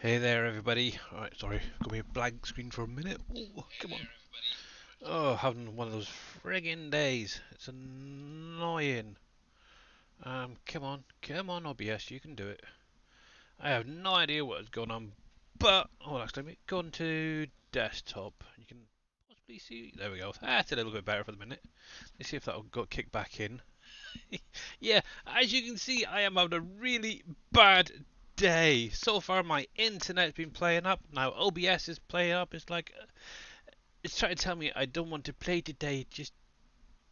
Hey there, everybody. Alright, sorry, got me a blank screen for a minute. Oh, come on. Oh, having one of those friggin' days. It's annoying. Come on, OBS, you can do it. I have no idea what is going on, but actually, let me go into desktop. You can possibly see. There we go. That's a little bit better for the minute. Let's see if that'll go kick back in. Yeah, as you can see, I am having a really bad day. So far, my internet's been playing up. Now OBS is playing up. It's like it's trying to tell me I don't want to play today. Just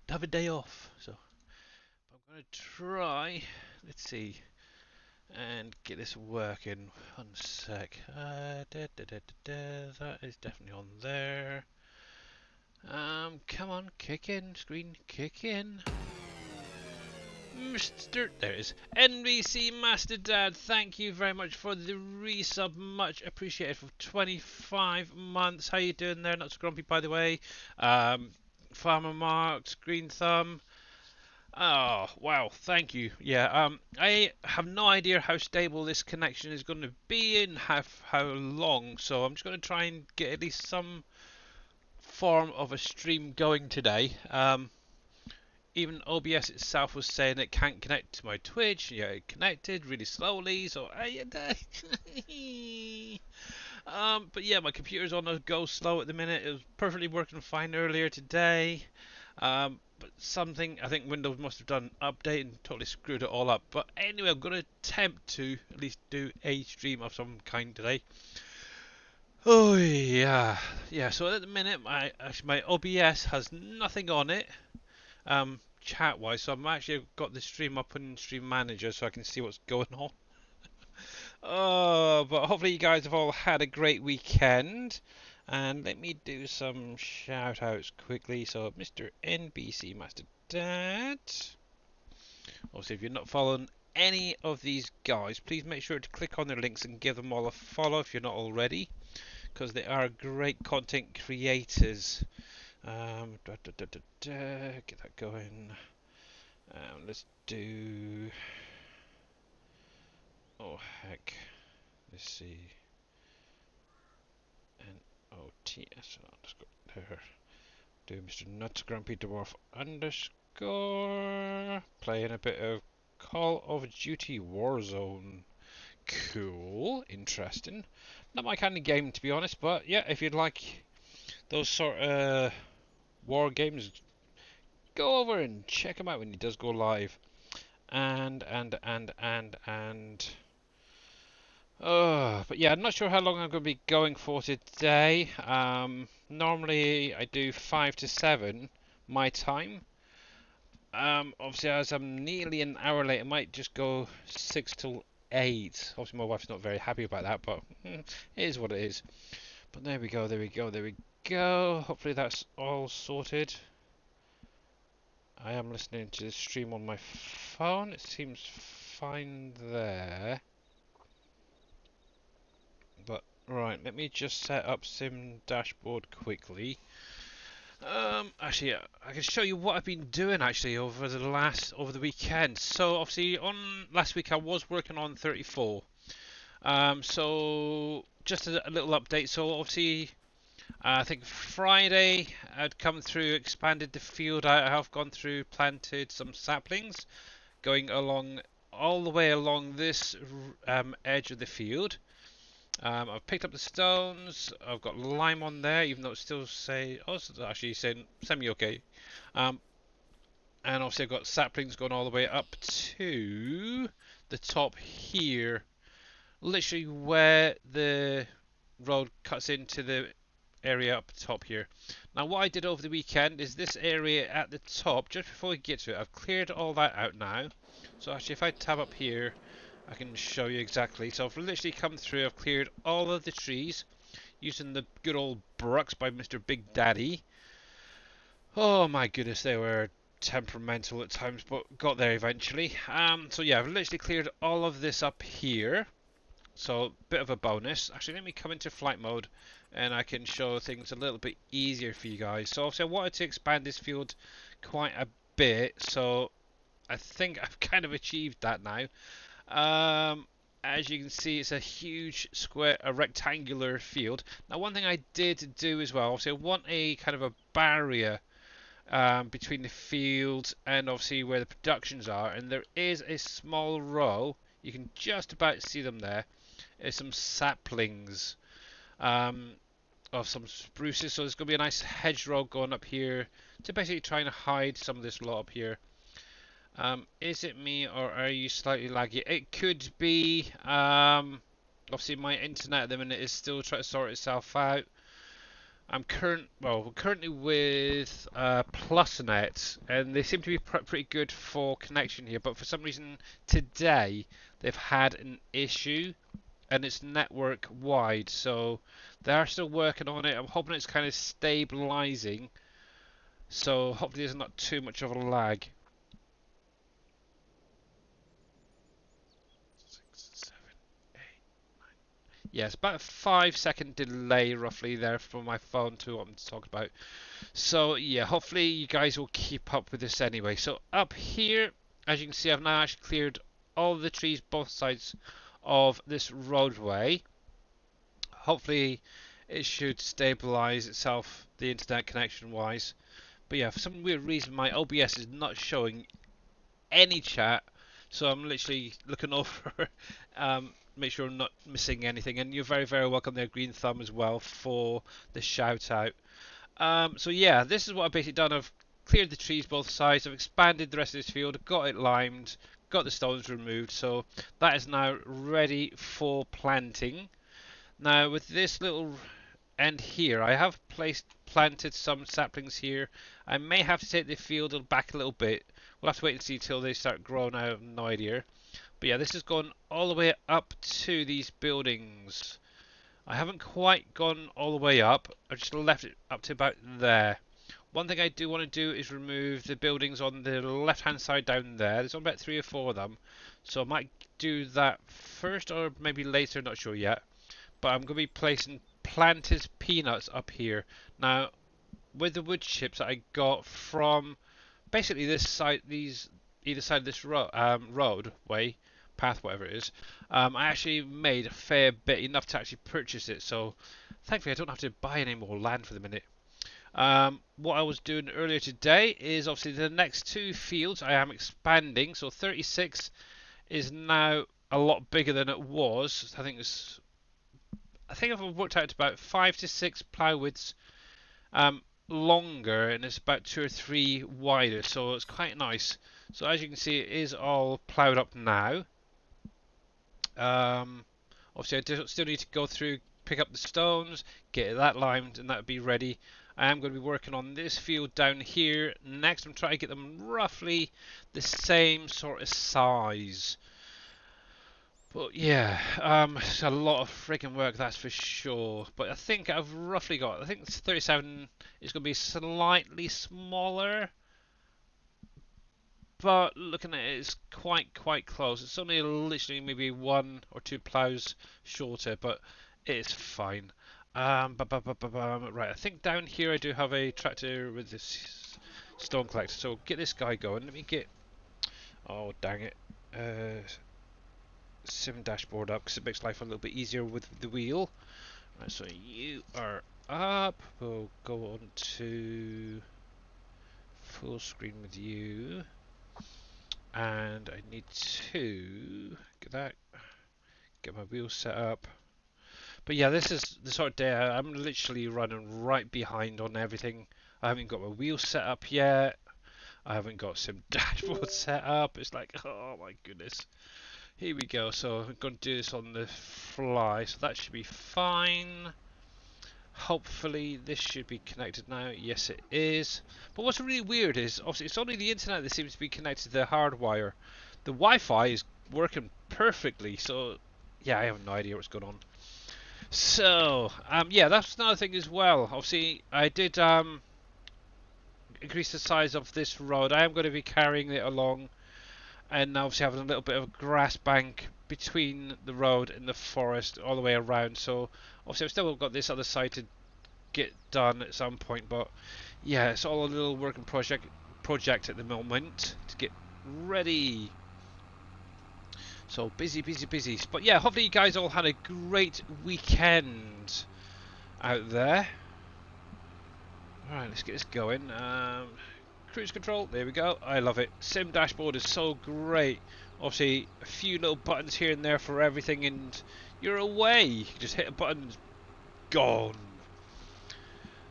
have a day off. So I'm gonna try. Let's see and get this working. One sec. That is definitely on there. Come on, kick in, screen, kick in. Mr. There it is. NBC Master Dad, thank you very much for the resub. Much appreciated for 25 months. How you doing there? Not so grumpy, by the way. Farmer Marks, Green Thumb. Oh, wow. Thank you. Yeah, I have no idea how stable this connection is going to be and how long. So I'm just going to try and get at least some form of a stream going today. Even OBS itself was saying it can't connect to my Twitch. Yeah, it connected really slowly, so but yeah, my computer's on a go slow at the minute. It was perfectly working fine earlier today. But something, I think Windows must have done an update and totally screwed it all up. But anyway, I'm going to attempt to at least do a stream of some kind today. Oh yeah, yeah. So at the minute, my OBS has nothing on it. Chat wise, so I'm actually got the stream up in Stream Manager so I can see what's going on. Oh, but hopefully you guys have all had a great weekend. And let me do some shout outs quickly. So, Mr. NBC Master Dad. Also, if you're not following any of these guys, please make sure to click on their links and give them all a follow if you're not already, because they are great content creators. Get that going. Let's do. Oh heck. Let's see. NOTS. Let's go there. Do Mr. Nuts Grumpy Dwarf underscore. Playing a bit of Call of Duty Warzone. Cool. Interesting. Not my kind of game, to be honest, but yeah, if you'd like those sort of war games, go over and check him out when he does go live. And but yeah, I'm not sure how long I'm going to be going for today. Normally I do 5 to 7 my time. Obviously as I'm nearly an hour late, I might just go 6 till 8. Obviously my wife's not very happy about that, but it is what it is. But there we go. Hopefully that's all sorted. I am listening to the stream on my phone. It seems fine there. But right, let me just set up Sim Dashboard quickly. Actually, I can show you what I've been doing actually over the weekend. So obviously on last week I was working on 34. So just a little update. So obviously I think Friday I'd come through, expanded the field. I have gone through, planted some saplings, going along all the way along this edge of the field. I've picked up the stones. I've got lime on there, even though it still it's actually saying semi-okay. And obviously I've got saplings going all the way up to the top here, literally where the road cuts into the area up top here. Now what I did over the weekend is this area at the top, just before we get to it, I've cleared all that out now. So actually if I tab up here, I can show you exactly. So I've literally come through, I've cleared all of the trees using the good old brucks by Mr. Big Daddy. Oh my goodness, they were temperamental at times, but got there eventually. So yeah, I've literally cleared all of this up here. So bit of a bonus. Actually, let me come into flight mode and I can show things a little bit easier for you guys. So obviously I wanted to expand this field quite a bit, so I think I've kind of achieved that now. as you can see, it's a huge square, a rectangular field. Now, one thing I did do as well, obviously I want a kind of a barrier between the field and obviously where the productions are, and there is a small row, you can just about see them there. There's some saplings um, of some spruces, so there's going to be a nice hedgerow going up here to basically try and hide some of this lot up here. Is it me or are you slightly laggy? It could be. Obviously my internet at the minute is still trying to sort itself out. We're currently with PlusNet, and they seem to be pretty good for connection here. But for some reason today they've had an issue, and it's network wide. So they are still working on it. I'm hoping it's kind of stabilizing. So hopefully there's not too much of a lag. 6, 7, 8, 9. Yes, about a 5-second delay roughly there from my phone to what I'm talking about. So yeah, hopefully you guys will keep up with this anyway. So up here, as you can see, I've now actually cleared all the trees both sides of this roadway. Hopefully it should stabilize itself, the internet connection wise. But yeah, for some weird reason my OBS is not showing any chat, so I'm literally looking over, make sure I'm not missing anything. And you're very, very welcome there, Green Thumb, as well, for the shout out. So yeah, this is what I've basically done. I've cleared the trees both sides, I've expanded the rest of this field, got it limed, got the stones removed, so that is now ready for planting. Now with this little end here, I have planted some saplings here. I may have to take the field back a little bit. We'll have to wait and see till they start growing. I have no idea. But yeah, this has gone all the way up to these buildings. I haven't quite gone all the way up. I've just left it up to about there. One thing I do want to do is remove the buildings on the left hand side down there. There's about 3 or 4 of them. So I might do that first or maybe later, not sure yet. But I'm going to be placing planted peanuts up here. Now, with the wood chips that I got from basically this side, either side of this roadway, path, whatever it is, I actually made a fair bit, enough to actually purchase it. So thankfully I don't have to buy any more land for the minute. What I was doing earlier today is obviously the next 2 fields I am expanding. So 36 is now a lot bigger than it was. I think I've worked out about 5 to 6 plough widths longer, and it's about 2 or 3 wider, so it's quite nice. So as you can see, it is all ploughed up now. Obviously I still need to go through, pick up the stones, get that limed, and that would be ready. I am going to be working on this field down here next. I'm trying to get them roughly the same sort of size. But yeah, it's a lot of freaking work, that's for sure. But I think I've roughly got, I think 37 is going to be slightly smaller. But looking at it, it's quite close. It's only literally maybe 1 or 2 ploughs shorter, but it's fine. Right, I think down here I do have a tractor with this stone collector. So get this guy going. Let me get, oh dang it, 7 dashboard up, because it makes life a little bit easier with the wheel. Right, so you are up. We'll go on to full screen with you, and I need to get my wheel set up. But yeah, this is the sort of day I'm literally running right behind on everything. I haven't got my wheel set up yet. I haven't got some dashboard set up. It's like, oh my goodness. Here we go. So I'm going to do this on the fly. So that should be fine. Hopefully this should be connected now. Yes, it is. But what's really weird is, obviously, it's only the internet that seems to be connected to the hardwire. The Wi-Fi is working perfectly. So yeah, I have no idea what's going on. So yeah, that's another thing as well. Obviously, I did increase the size of this road. I am going to be carrying it along, and obviously having a little bit of a grass bank between the road and the forest all the way around. So obviously I've still got this other side to get done at some point, but yeah, it's all a little working project at the moment to get ready. So busy, busy, busy. But yeah, hopefully you guys all had a great weekend out there. Alright, let's get this going. Cruise control, there we go. I love it. Sim dashboard is so great. Obviously, a few little buttons here and there for everything, and you're away. You can just hit a button and it's gone.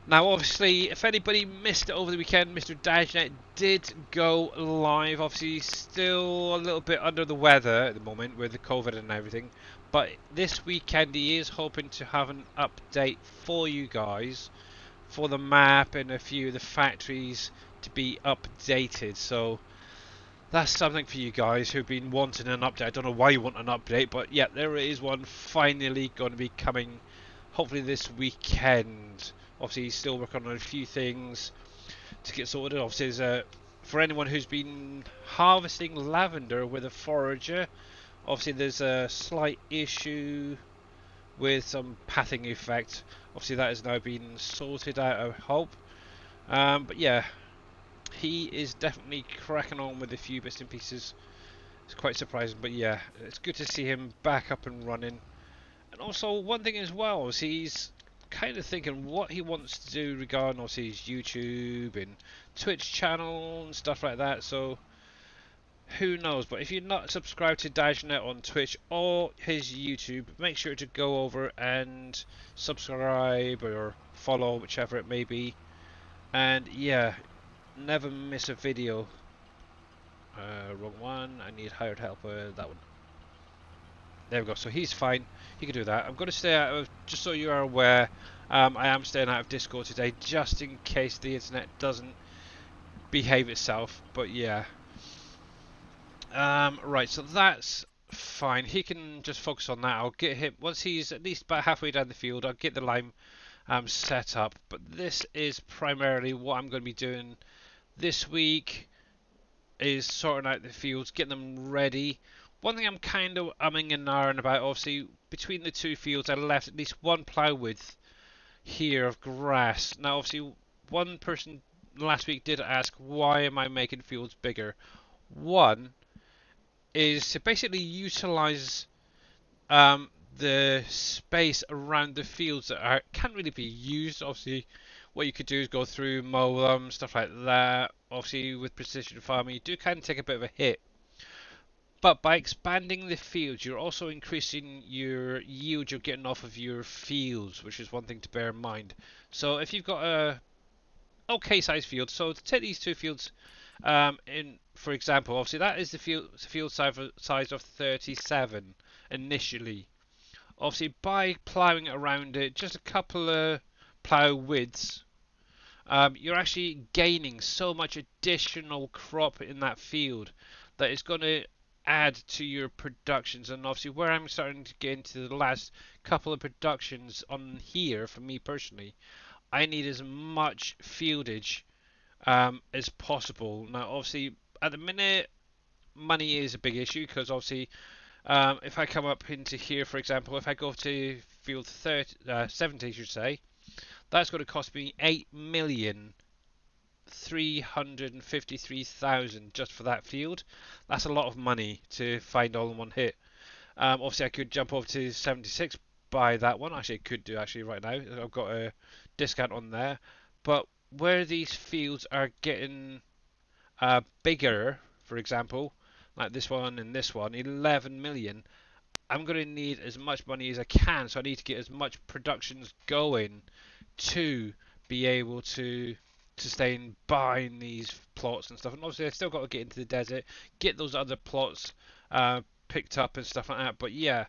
Now, obviously, if anybody missed it over the weekend, Mr. Dashnet did go live. Obviously, he's still a little bit under the weather at the moment with the COVID and everything. But this weekend, he is hoping to have an update for you guys for the map and a few of the factories to be updated. So that's something for you guys who've been wanting an update. I don't know why you want an update, but yeah, there is one finally going to be coming hopefully this weekend. Obviously, he's still working on a few things to get sorted. Obviously, for anyone who's been harvesting lavender with a forager, obviously there's a slight issue with some pathing effect. Obviously, that has now been sorted out, I hope. But yeah, he is definitely cracking on with a few bits and pieces. It's quite surprising, but yeah, it's good to see him back up and running. And also, one thing as well is he's kind of thinking what he wants to do regarding obviously his YouTube and Twitch channel and stuff like that. So who knows? But if you're not subscribed to Dashnet on Twitch or his YouTube, make sure to go over and subscribe or follow, whichever it may be. And yeah, never miss a video. Wrong one. I need hired help with that one. There we go. So he's fine. He can do that. I'm going to stay out of, just so you are aware, I am staying out of Discord today, just in case the internet doesn't behave itself. But yeah. Right. So that's fine. He can just focus on that. I'll get him once he's at least about halfway down the field. I'll get the lime set up. But this is primarily what I'm going to be doing this week. Is sorting out the fields, getting them ready. One thing I'm kind of umming and ahhing about, obviously, between the two fields, I left at least one plough width here of grass. Now, obviously, one person last week did ask, why am I making fields bigger? One is to basically utilise the space around the fields that can't really be used. Obviously, what you could do is go through, mow them, stuff like that. Obviously, with precision farming, you do kind of take a bit of a hit. But by expanding the fields, you're also increasing your yield you're getting off of your fields, which is one thing to bear in mind. So if you've got a okay sized field, so to take these two fields for example, obviously that is the field size of 37 initially. Obviously, by ploughing around it, just a couple of plough widths, you're actually gaining so much additional crop in that field that it's going to add to your productions. And obviously, where I'm starting to get into the last couple of productions on here, for me personally, I need as much fieldage as possible. Now, obviously, at the minute, money is a big issue because obviously if I come up into here, for example, if I go to field 70, I should say, that's going to cost me 8,353,000 just for that field. That's a lot of money to find all in one hit. Obviously, I could jump over to 76, buy that one. Actually, I could do actually right now. I've got a discount on there. But where these fields are getting bigger, for example, like this one and this one, 11 million, I'm going to need as much money as I can, so I need to get as much productions going to be able to sustain buying these plots and stuff. And obviously, I still got to get into the desert, get those other plots picked up and stuff like that. But yeah,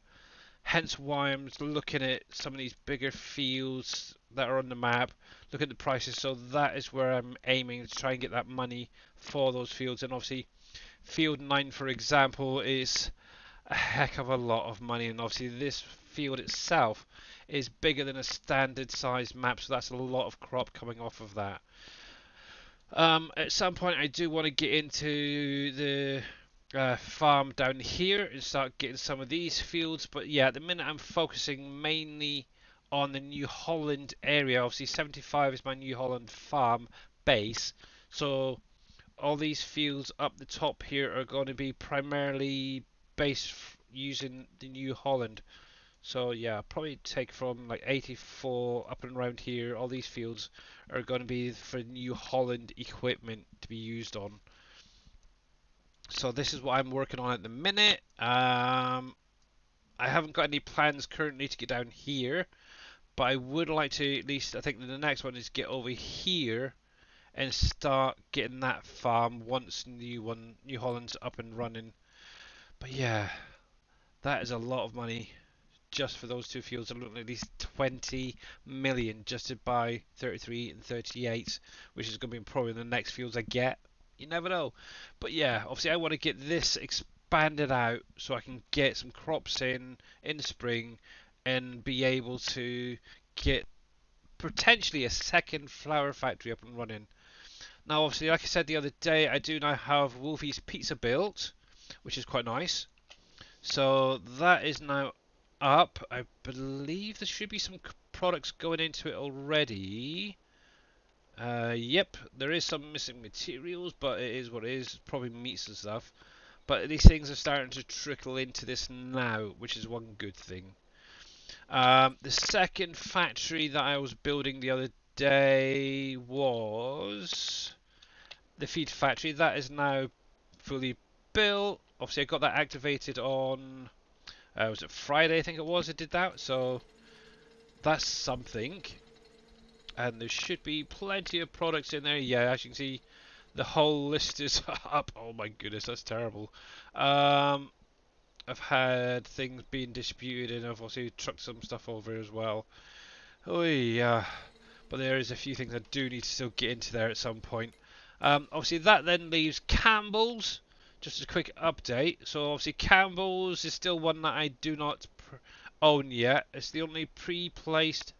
hence why I'm looking at some of these bigger fields that are on the map, look at the prices. So that is where I'm aiming to try and get that money for those fields. And obviously, field 9, for example, is a heck of a lot of money, and obviously this field itself is bigger than a standard sized map, so that's a lot of crop coming off of that. At some point I do want to get into the farm down here and start getting some of these fields, but yeah, at the minute I'm focusing mainly on the New Holland area. Obviously 75 is my New Holland farm base, so all these fields up the top here are going to be primarily based using the New Holland. So yeah, probably take from like 84 up and around here. All these fields are going to be for New Holland equipment to be used on. So this is what I'm working on at the minute. I haven't got any plans currently to get down here, but I would like to at least. I think the next one is get over here and start getting that farm once New Holland's up and running. But yeah, that is a lot of money just for those two fields. I'm looking at least 20 million just to buy 33 and 38, which is going to be probably the next fields I get. You never know. But yeah, obviously I want to get this expanded out so I can get some crops in spring and be able to get potentially a second flower factory up and running. Now, obviously, like I said the other day, I do now have Wolfie's Pizza built, which is quite nice. So that is now up. I believe there should be some products going into it already. Yep, there is some missing materials, but it is what it is. Probably meats and stuff. But these things are starting to trickle into this now, which is one good thing. The second factory that I was building the other day was the feed factory. That is now fully built. Obviously, I got that activated on was it Friday? I think it was. I did that, so that's something. And there should be plenty of products in there. Yeah, as you can see, the whole list is up. Oh my goodness, that's terrible. I've had things being disputed, and I've also trucked some stuff over as well. Oh yeah, but there is a few things I do need to still get into there at some point. Obviously, that then leaves Campbell's. Just a quick update. So obviously, Campbell's is still one that I do not own yet. It's the only pre-placed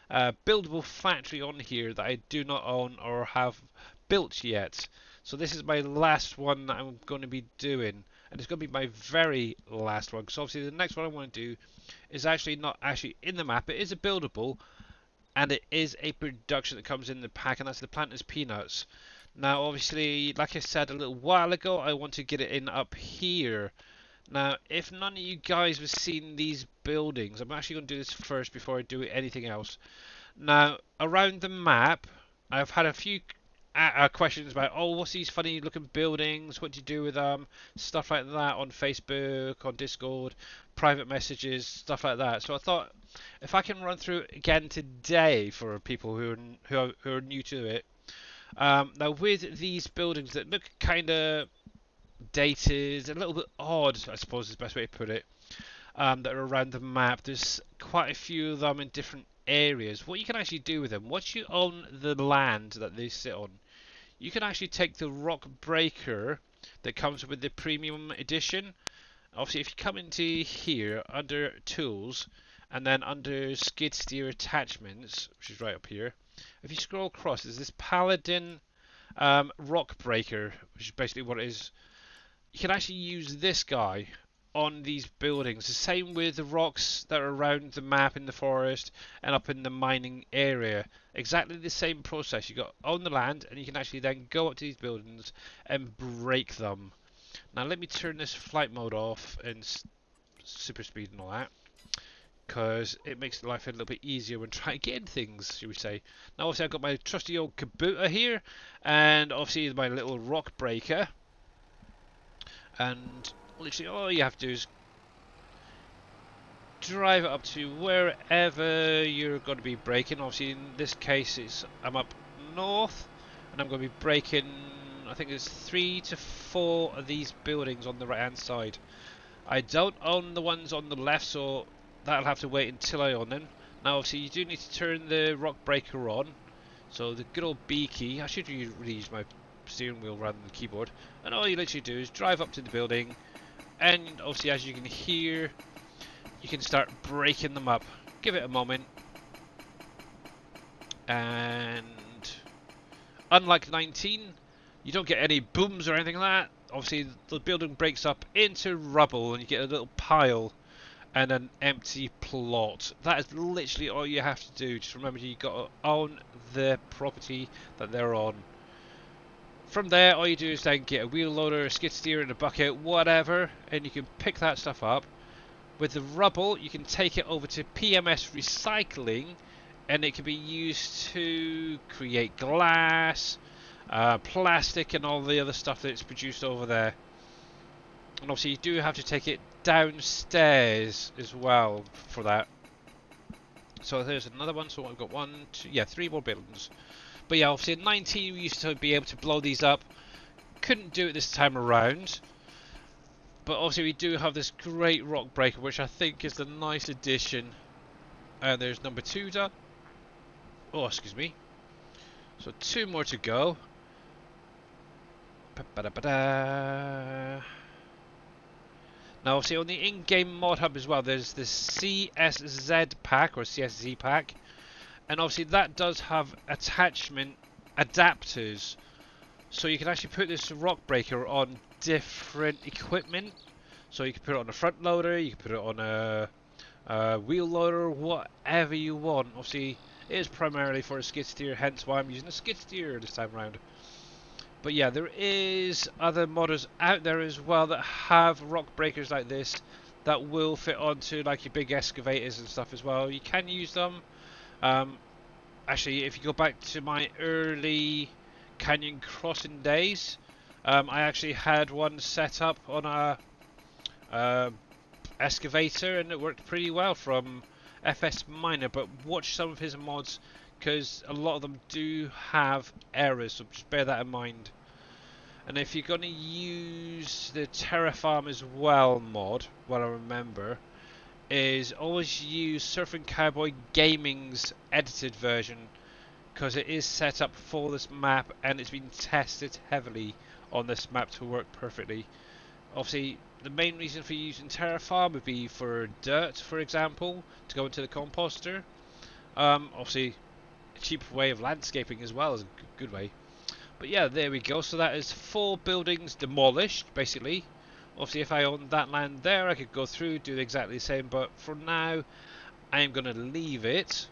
buildable factory on here that I do not own or have built yet. So this is my last one that I'm going to be doing, and it's going to be my very last one. So obviously the next one I want to do is actually not actually in the map. It is a buildable, and it is a production that comes in the pack, and that's the Planters Peanuts. Now obviously, like I said a little while ago, I want to get it in up here. Now, if none of you guys have seen these buildings, I'm actually going to do this first before I do anything else. Now, around the map, I've had a few questions about, oh, what's these funny looking buildings? What do you do with them? Stuff like that on Facebook, on Discord, private messages, stuff like that. So I thought, if I can run through it again today for people who are new to it. Now, with these buildings that look kind of dated, a little bit odd, I suppose is the best way to put it, that are around the map. There's quite a few of them in different areas. What you can actually do with them, once you own the land that they sit on, you can actually take the rock breaker that comes with the premium edition. Obviously, if you come into here under tools and then under skid steer attachments, which is right up here, if you scroll across, there's this paladin rock breaker, which is basically what it is. You can actually use this guy on these buildings. The same with the rocks that are around the map in the forest and up in the mining area. Exactly the same process. You got on the land, and you can actually then go up to these buildings and break them. Now let me turn this flight mode off and super speed and all that, because it makes life a little bit easier when trying to get in things, should we say. Now obviously I've got my trusty old Kabuta here, and obviously my little rock breaker. And literally all you have to do is drive it up to wherever you're going to be braking. Obviously in this case I'm up north, and I'm going to be braking, I think there's 3 to 4 of these buildings on the right hand side. I don't own the ones on the left, so that'll have to wait until I own them. Now obviously you do need to turn the rock breaker on, so the good old B key. I should really use my steering wheel rather than the keyboard, and all you literally do is drive up to the building, and obviously as you can hear, you can start breaking them up. Give it a moment, and unlike 19, you don't get any booms or anything like that. Obviously the building breaks up into rubble and you get a little pile and an empty plot. That is literally all you have to do. Just remember, you got to own the property that they're on. From there, all you do is then get a wheel loader, a skid steer, and a bucket, whatever, and you can pick that stuff up. With the rubble, you can take it over to PMS recycling, and it can be used to create glass, plastic, and all the other stuff that's produced over there. And obviously, you do have to take it downstairs as well for that. So there's another one. So I've got one, two, yeah, three more buildings. But yeah, obviously in 19 we used to be able to blow these up. Couldn't do it this time around. But obviously we do have this great rock breaker, which I think is a nice addition. And there's number 2 done. Oh, excuse me. So 2 more to go. Ba-da-ba-da. Now obviously on the in-game mod hub as well, there's this CSZ pack or CSZ pack. And obviously that does have attachment adapters. So you can actually put this rock breaker on different equipment. So you can put it on a front loader, you can put it on a wheel loader, whatever you want. Obviously it is primarily for a skid steer, hence why I'm using a skid steer this time around. But yeah, there is other modders out there as well that have rock breakers like this that will fit onto like your big excavators and stuff as well. You can use them. Actually, if you go back to my early Canyon Crossing days, I actually had one set up on a excavator, and it worked pretty well from FS Miner. But watch some of his mods, because a lot of them do have errors, so just bear that in mind. And if you're going to use the Terraform as well mod, what I remember, is always use Surfing Cowboy Gaming's edited version, because it is set up for this map and it's been tested heavily on this map to work perfectly. Obviously the main reason for using Terraform would be for dirt, for example, to go into the composter. Obviously a cheap way of landscaping as well is a good way. But yeah, there we go. So that is 4 buildings demolished basically. Obviously if I owned that land there, I could go through, do exactly the same, but for now I am going to leave it.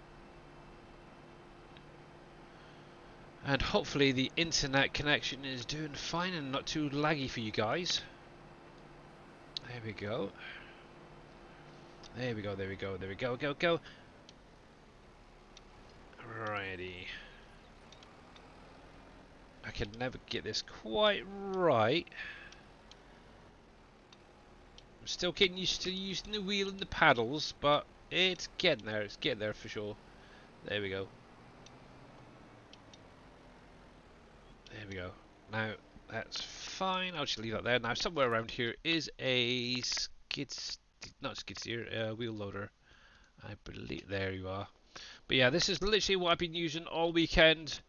And hopefully the internet connection is doing fine and not too laggy for you guys. There we go. There we go, there we go, there we go, go. Alrighty. I can never get this quite right. I'm still getting used to using the wheel and the paddles, but it's getting there for sure. There we go. There we go. Now that's fine. I'll just leave that there. Now somewhere around here is a not skid steer, wheel loader. I believe there you are. But yeah, this is literally what I've been using all weekend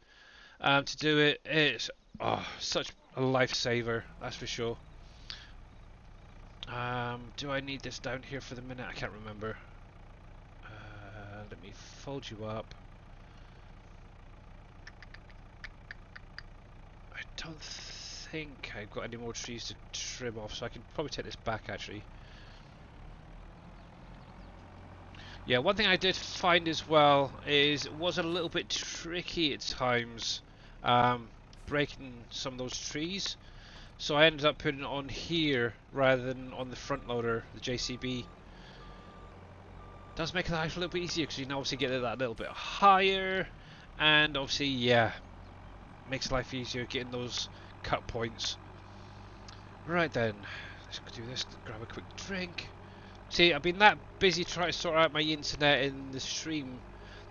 to do it. It's such a lifesaver, that's for sure. Do I need this down here for the minute? I can't remember. Let me fold you up. I don't think I've got any more trees to trim off, so I can probably take this back actually. Yeah, one thing I did find as well is it was a little bit tricky at times breaking some of those trees. So I ended up putting it on here rather than on the front loader, the JCB. Does make life a little bit easier because you can obviously get it that little bit higher, and obviously, yeah, makes life easier getting those cut points. Right then, let's do this, grab a quick drink. See, I've been that busy trying to sort out my internet in the stream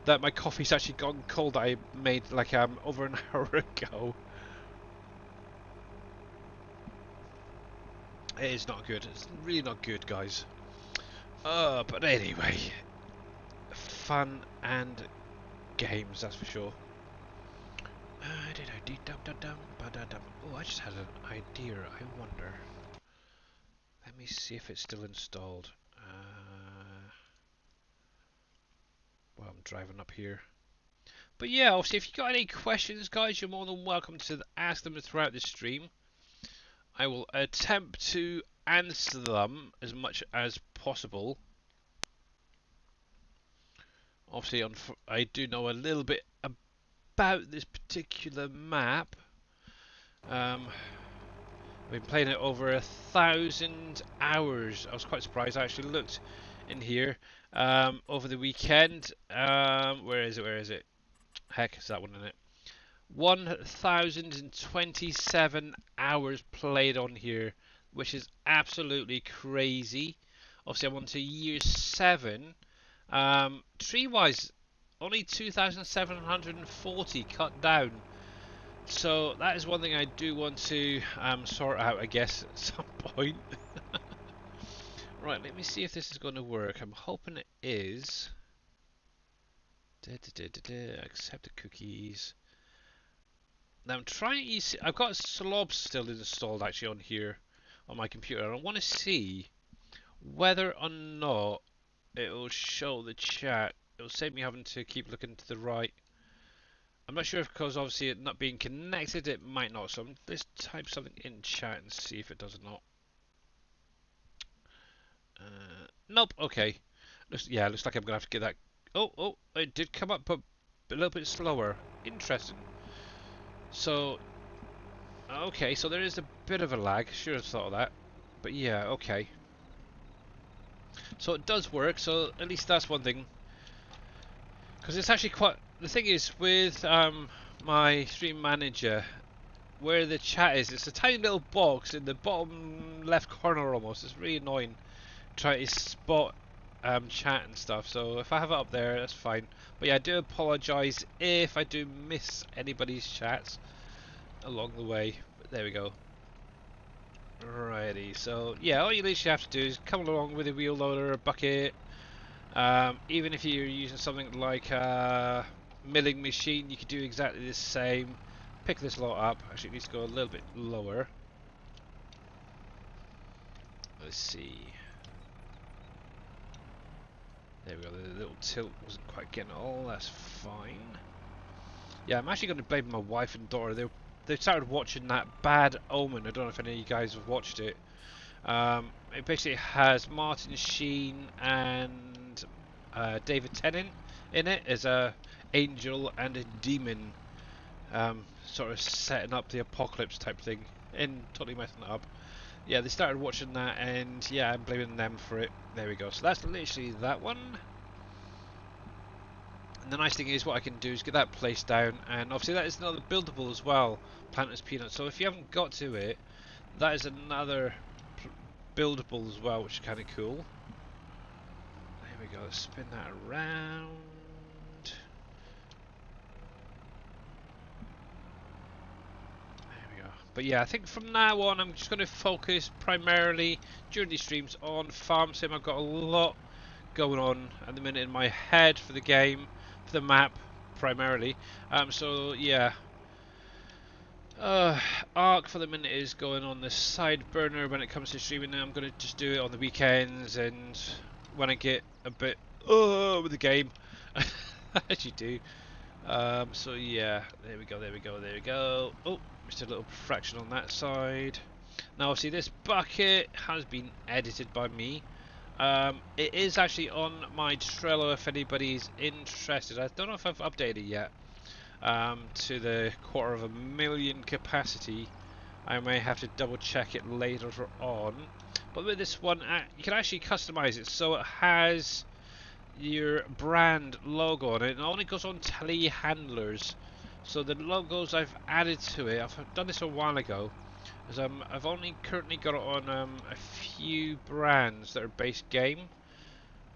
that my coffee's actually gone cold that I made like over an hour ago. It is not good. It's really not good, guys. But anyway, fun and games, that's for sure. Oh, I just had an idea. I wonder. Let me see if it's still installed. Well, I'm driving up here. But yeah, obviously, if you've got any questions, guys, you're more than welcome to ask them throughout the stream. I will attempt to answer them as much as possible. Obviously, I do know a little bit about this particular map. I've been playing it over 1,000 hours. I was quite surprised. I actually looked in here over the weekend. Where is it? Where is it? Heck, is that one in it? 1,027 hours played on here, which is absolutely crazy. Obviously, I'm on to year 7. Tree-wise, only 2,740 cut down. So that is one thing I do want to sort out, I guess, at some point. Right, let me see if this is going to work. I'm hoping it is. Accept the cookies. Now I'm trying to use. I've got Slobs still installed actually on here on my computer. And I want to see whether or not it will show the chat. It will save me having to keep looking to the right. I'm not sure if because obviously it not being connected, it might not. So let's type something in chat and see if it does or not. Nope. Okay. Looks like I'm gonna have to get that. Oh, it did come up, but a little bit slower. Interesting. So, okay, so there is a bit of a lag. Should have thought of that. But yeah, okay. So it does work. So at least that's one thing. Because it's actually quite. The thing is with my stream manager, where the chat is, it's a tiny little box in the bottom left corner almost. It's really annoying. Try to spot chat and stuff. So if I have it up there, that's fine. But yeah, I do apologise if I do miss anybody's chats along the way. But there we go. Alrighty, so yeah, all you literally have to do is come along with a wheel loader, a bucket. Even if you're using something like a milling machine, you could do exactly the same. Pick this lot up. Actually, it needs to go a little bit lower. Let's see. There we go, the little tilt wasn't quite getting it all, that's fine. Yeah, I'm actually going to blame my wife and daughter. They started watching that Bad Omen. I don't know if any of you guys have watched it. It basically has Martin Sheen and David Tennant in it as a angel and a demon, sort of setting up the apocalypse type thing, and totally messing it up. Yeah, they started watching that, and yeah, I'm blaming them for it. There we go. So that's literally that one. And the nice thing is, what I can do is get that placed down, and obviously that is another buildable as well, Planter's Peanut. So if you haven't got to it, that is another buildable as well, which is kind of cool. There we go. Let's spin that around. But yeah, I think from now on I'm just going to focus primarily during these streams on farm sim. I've got a lot going on at the minute in my head for the game, for the map primarily. So yeah, Arc for the minute is going on the side burner when it comes to streaming. Now I'm going to just do it on the weekends and when I get a bit with the game, as you do. So yeah, there we go. Oh, just a little fraction on that side. Now obviously this bucket has been edited by me. It is actually on my Trello if anybody's interested. I don't know if I've updated it yet to the 250,000 capacity. I may have to double check it later on. But with this one, you can actually customize it so it has your brand logo on it. It only goes on telehandlers. So the logos I've added to it, I've done this a while ago, is I've only currently got it on a few brands that are base game,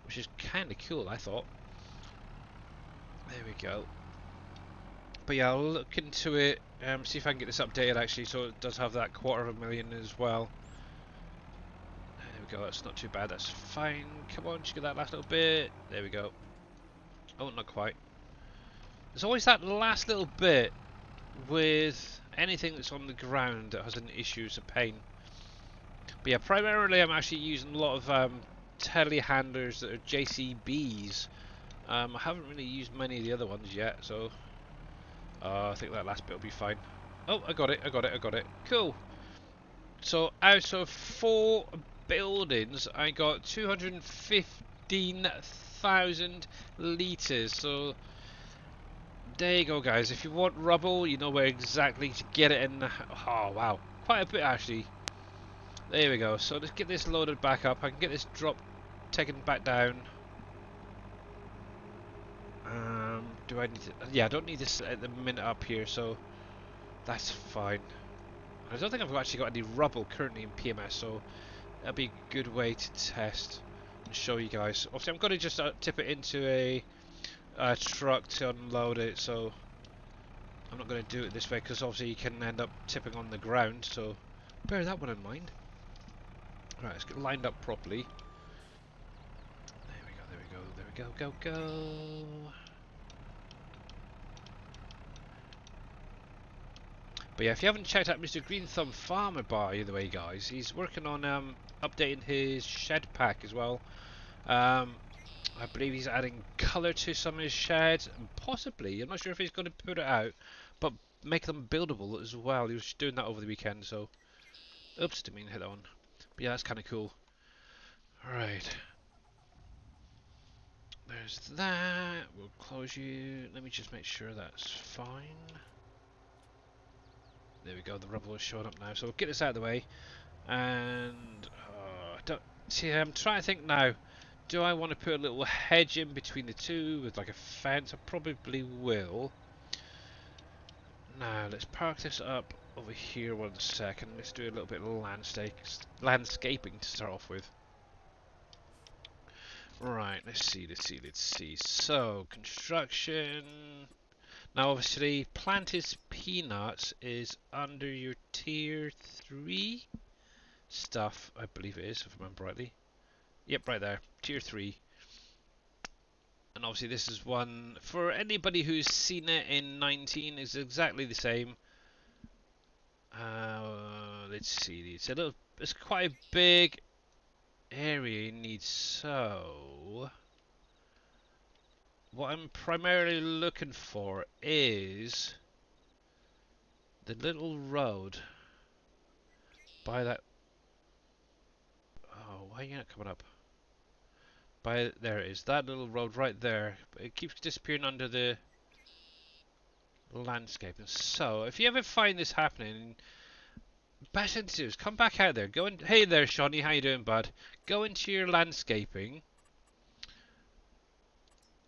which is kind of cool, I thought. There we go. But yeah, I'll look into it, see if I can get this updated actually, so it does have that 250,000 as well. There we go, that's not too bad, that's fine. Come on, just get that last little bit. There we go. Oh, not quite. There's always that last little bit with anything that's on the ground that has an issue, it's a pain. But yeah, primarily I'm actually using a lot of telehandlers that are JCBs. I haven't really used many of the other ones yet, so I think that last bit will be fine. Oh, I got it. Cool. So out of 4 buildings, I got 215,000 litres. So There you go, guys. If you want rubble, you know where exactly to get it in. Oh, wow. Quite a bit, actually. There we go. So let's get this loaded back up. I can get this drop taken back down. Do I need to... Yeah, I don't need this at the minute up here, so that's fine. I don't think I've actually got any rubble currently in PMS, so that'll be a good way to test and show you guys. Obviously, I'm going to just tip it into a truck to unload it, so I'm not going to do it this way because obviously you can end up tipping on the ground, so bear that one in mind. Right, let's get lined up properly. There we go, there we go, there we go, go, go. But yeah, if you haven't checked out Mr. Green Thumb Farmer, by the way, guys, he's working on updating his shed pack as well. I believe he's adding colour to some of his sheds, and possibly, I'm not sure if he's going to put it out, but make them buildable as well. He was doing that over the weekend, so... Oops, didn't mean to hit that one. But yeah, that's kind of cool. Alright. There's that. We'll close you. Let me just make sure that's fine. There we go, the rubble is showing up now. So we'll get this out of the way. And... see, I'm trying to think now. Do I want to put a little hedge in between the two with like a fence? I probably will. Now, let's park this up over here 1 second. Let's do a little bit of landscaping to start off with. Right, let's see, let's see, let's see. So, construction. Now, obviously, planted peanuts is under your tier 3 stuff, I believe it is, if I remember rightly. Yep, right there, tier 3. And obviously, this is one for anybody who's seen it in 19 is exactly the same. Let's see, it's quite a big area you need, so what I'm primarily looking for is the little road by that. Oh, why are you not coming up? By there it is, that little road right there. But it keeps disappearing under the landscape. And so, if you ever find this happening, best thing to do is come back out there. Go in. Hey there, Shawnee, how you doing, bud? Go into your landscaping.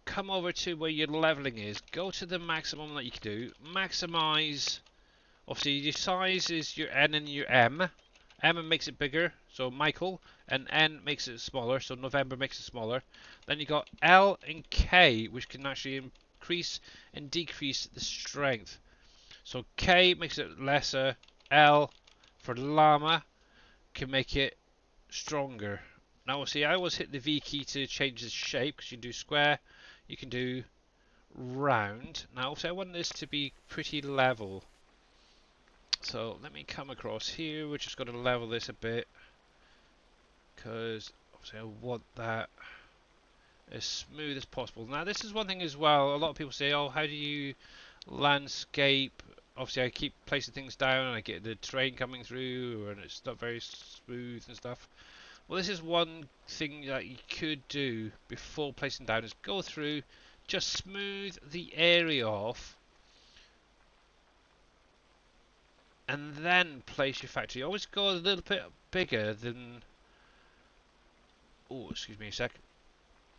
Come over to where your leveling is. Go to the maximum that you can do. Maximize. Obviously, your size is your N and your M. M makes it bigger, so Michael, and N makes it smaller, so November makes it smaller. Then you got L and K, which can actually increase and decrease the strength. So K makes it lesser, L for llama can make it stronger. Now see, I always hit the V key to change the shape, because you can do square, you can do round. Now obviously I want this to be pretty level. So let me come across here, we're just going to level this a bit, because obviously I want that as smooth as possible. Now this is one thing as well, a lot of people say, oh, how do you landscape? Obviously I keep placing things down and I get the terrain coming through and it's not very smooth and stuff. Well, this is one thing that you could do before placing down, is go through, just smooth the area off, and then place your factory. Always go a little bit bigger than... Oh, excuse me a sec.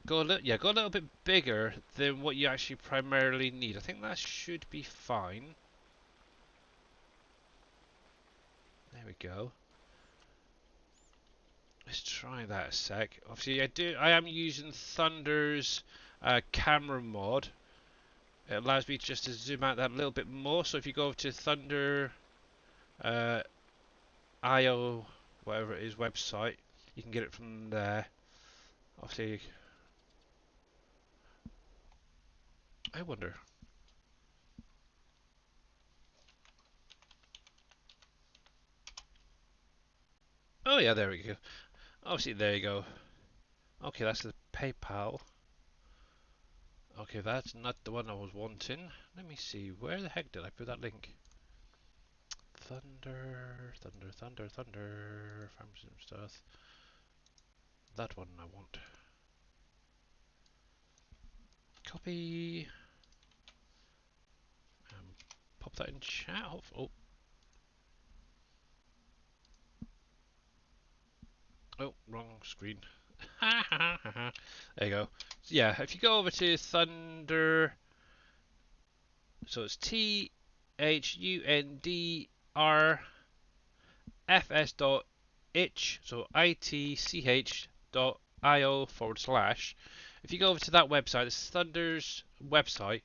Go a little bit bigger than what you actually primarily need. I think that should be fine. There we go. Let's try that a sec. Obviously, I am using Thunder's camera mod. It allows me just to zoom out that a little bit more. So if you go to Thunder IO, whatever it is, website, you can get it from there. Obviously, I wonder. Oh yeah, there we go. Obviously, there you go. Okay, that's the PayPal. Okay, that's not the one I was wanting. Let me see, where the heck did I put that link? Thunder, thunder, thunder, thunder, farms and stuff. That one I want. Copy. pop that in chat. Oh, oh, wrong screen. There you go. So yeah, if you go over to Thunder, so it's THUNDRFS dot itch, so ITCH dot IO/. If you go over to that website, it's Thunder's website,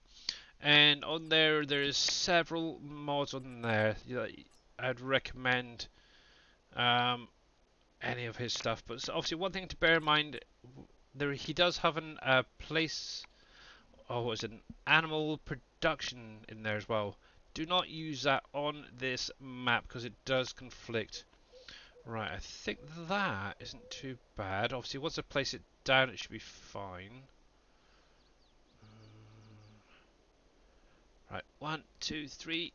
and on there's several mods on there. I'd recommend um, any of his stuff, but obviously one thing to bear in mind, he does have a place. Oh, it's an animal production in there as well. Do not use that on this map because it does conflict. Right, I think that isn't too bad. Obviously, once I place it down, it should be fine. Right, 1, 2, 3.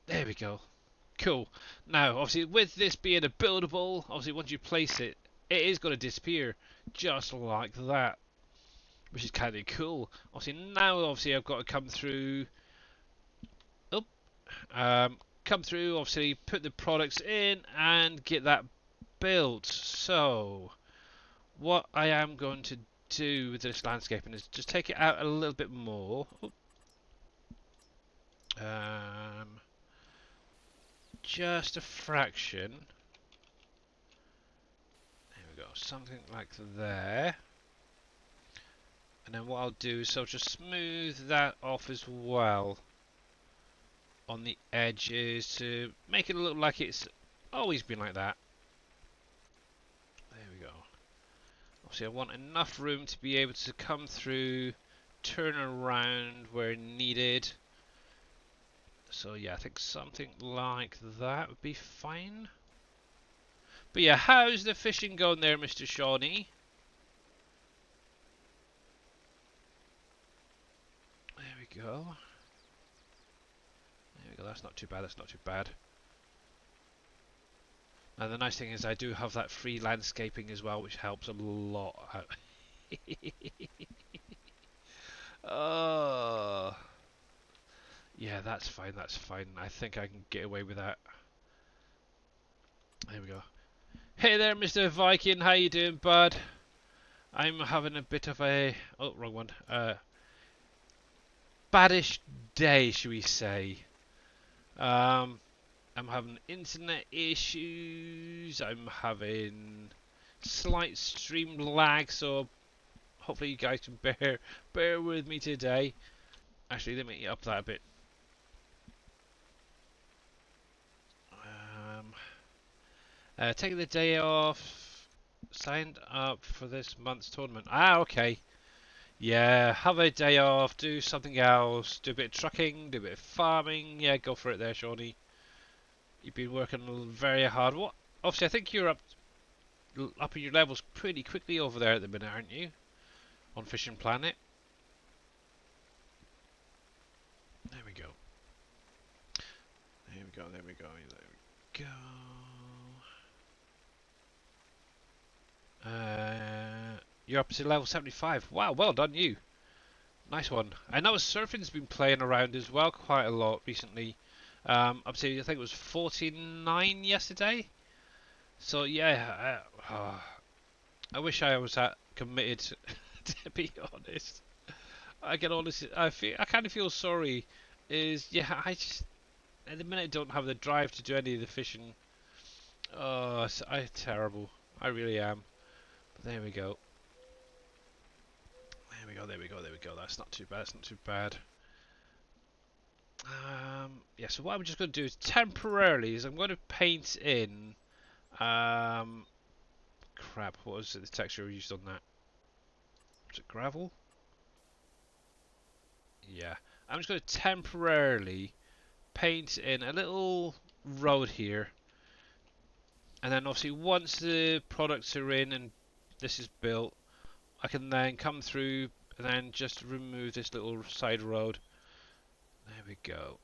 There we go. Cool. Now, obviously, with this being a buildable, obviously, once you place it, it is going to disappear just like that, which is kind of cool. Obviously, now, obviously, I've got to come through. Oh, come through. Obviously, put the products in and get that built. So, what I am going to do with this landscaping is just take it out a little bit more. Just a fraction. There we go, something like there. And then what I'll do is I'll just smooth that off as well on the edges to make it look like it's always been like that. There we go. Obviously I want enough room to be able to come through, turn around where needed. So yeah, I think something like that would be fine. But yeah, how's the fishing going there, Mr. Shawnee? There we go. There we go, that's not too bad, that's not too bad. And the nice thing is I do have that free landscaping as well, which helps a lot out. Oh. Yeah, that's fine, that's fine. I think I can get away with that. There we go. Hey there, Mr. Viking, how you doing, bud? I'm having a bit of a... Oh, wrong one. Baddish day, should we say. I'm having internet issues. I'm having slight stream lag, so hopefully you guys can bear with me today. Actually, let me up that a bit. Taking the day off. Signed up for this month's tournament. Ah, okay. Yeah, have a day off. Do something else. Do a bit of trucking. Do a bit of farming. Yeah, go for it there, Shawnee. You've been working very hard. What? Obviously, I think you're up in your levels pretty quickly over there at the minute, aren't you? On Fishing Planet. There we go. There we go. There we go. There we go. You're up to level 75. Wow, well done you. Nice one. I know surfing's been playing around as well quite a lot recently. Up to, I think it was 49 yesterday. So yeah, I wish I was that committed. To be honest, I can honestly, I kind of feel sorry. Yeah, I just at the minute don't have the drive to do any of the fishing. Oh, I'm terrible. I really am. But there we go. There we go. There we go. There we go. That's not too bad. That's not too bad. Yeah. So what I'm just going to do is temporarily is I'm going to paint in. Crap. What was it? The texture we used on that? Was it gravel? Yeah. I'm just going to temporarily paint in a little road here. And then obviously once the products are in and this is built, I can then come through and then just remove this little side road. There we go.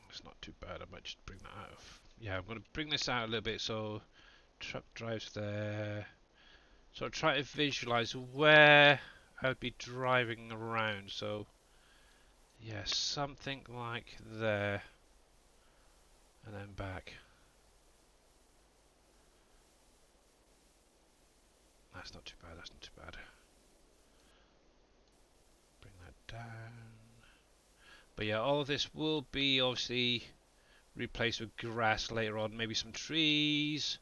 It's not too bad. I might just bring that out. Yeah, I'm going to bring this out a little bit so truck drives there. So I'll try to visualize where I'd be driving around. So yeah, something like there, and then back. That's not too bad. That's not too bad. Bring that down. But yeah, all of this will be obviously replaced with grass later on, maybe some trees.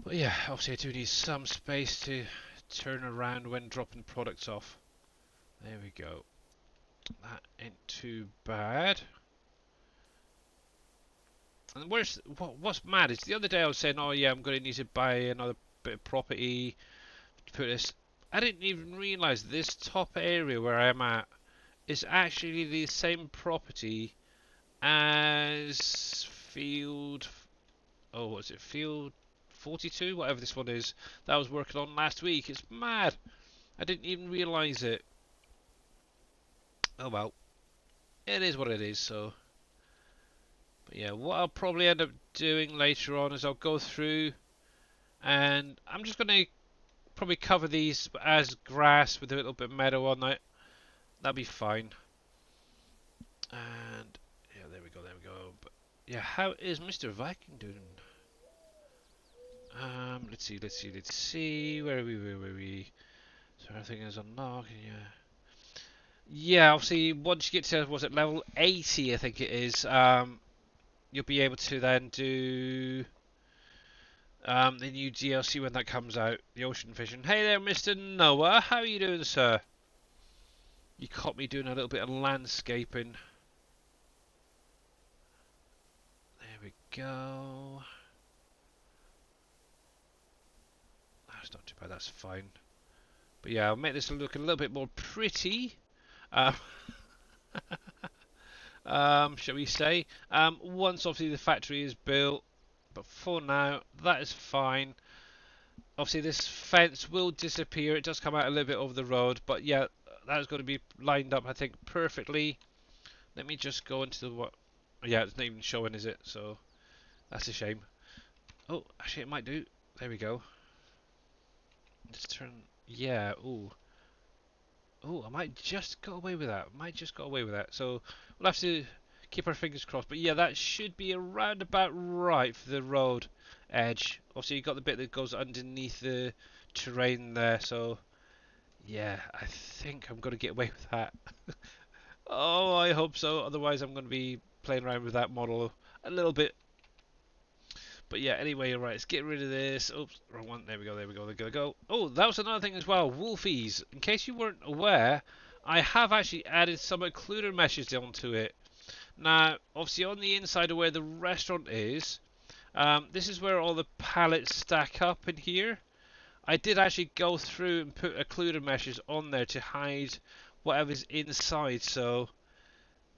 But yeah, obviously I do need some space to turn around when dropping products off. There we go. That ain't too bad. And what's mad is the other day I was saying, oh yeah, I'm going to need to buy another bit of property to put this. I didn't even realise this top area where I am at is actually the same property as field. Oh, what's it? Field 42, whatever this one is, that I was working on last week. It's mad. I didn't even realise it. Oh well, it is what it is. So, but yeah, what I'll probably end up doing later on is I'll go through and I'm just gonna probably cover these as grass with a little bit of meadow on it. That'll be fine. And yeah, there we go, there we go. But yeah, how is Mr. Viking doing? Let's see, let's see, let's see. Where are we? Where are we? So everything is unlocked. Yeah. Yeah, obviously, once you get to, was it level 80, I think it is, you'll be able to then do the new DLC when that comes out, the ocean fishing. Hey there, Mr. Noah, how are you doing, sir? You caught me doing a little bit of landscaping. There we go. That's not too bad, that's fine. But yeah, I'll make this look a little bit more pretty. Um, shall we say? Once obviously the factory is built, but for now, that is fine. Obviously this fence will disappear. It does come out a little bit over the road, but yeah, that's going to be lined up, I think, perfectly. Let me just go into the what? Yeah, it's not even showing, is it? So that's a shame. Oh, actually, it might do. There we go. Just turn. Yeah. Ooh. Oh, I might just got away with that. Might just got away with that. So we'll have to keep our fingers crossed. But yeah, that should be around about right for the road edge. Obviously, you've got the bit that goes underneath the terrain there. So yeah, I think I'm going to get away with that. Oh, I hope so. Otherwise, I'm going to be playing around with that model a little bit. But yeah, anyway, alright, let's get rid of this. Oops, wrong one. There we go, there we go, there we go. Oh, that was another thing as well. Wolfies. In case you weren't aware, I have actually added some occluder meshes onto it. Now, obviously on the inside of where the restaurant is, this is where all the pallets stack up in here. I did actually go through and put occluder meshes on there to hide whatever's inside, so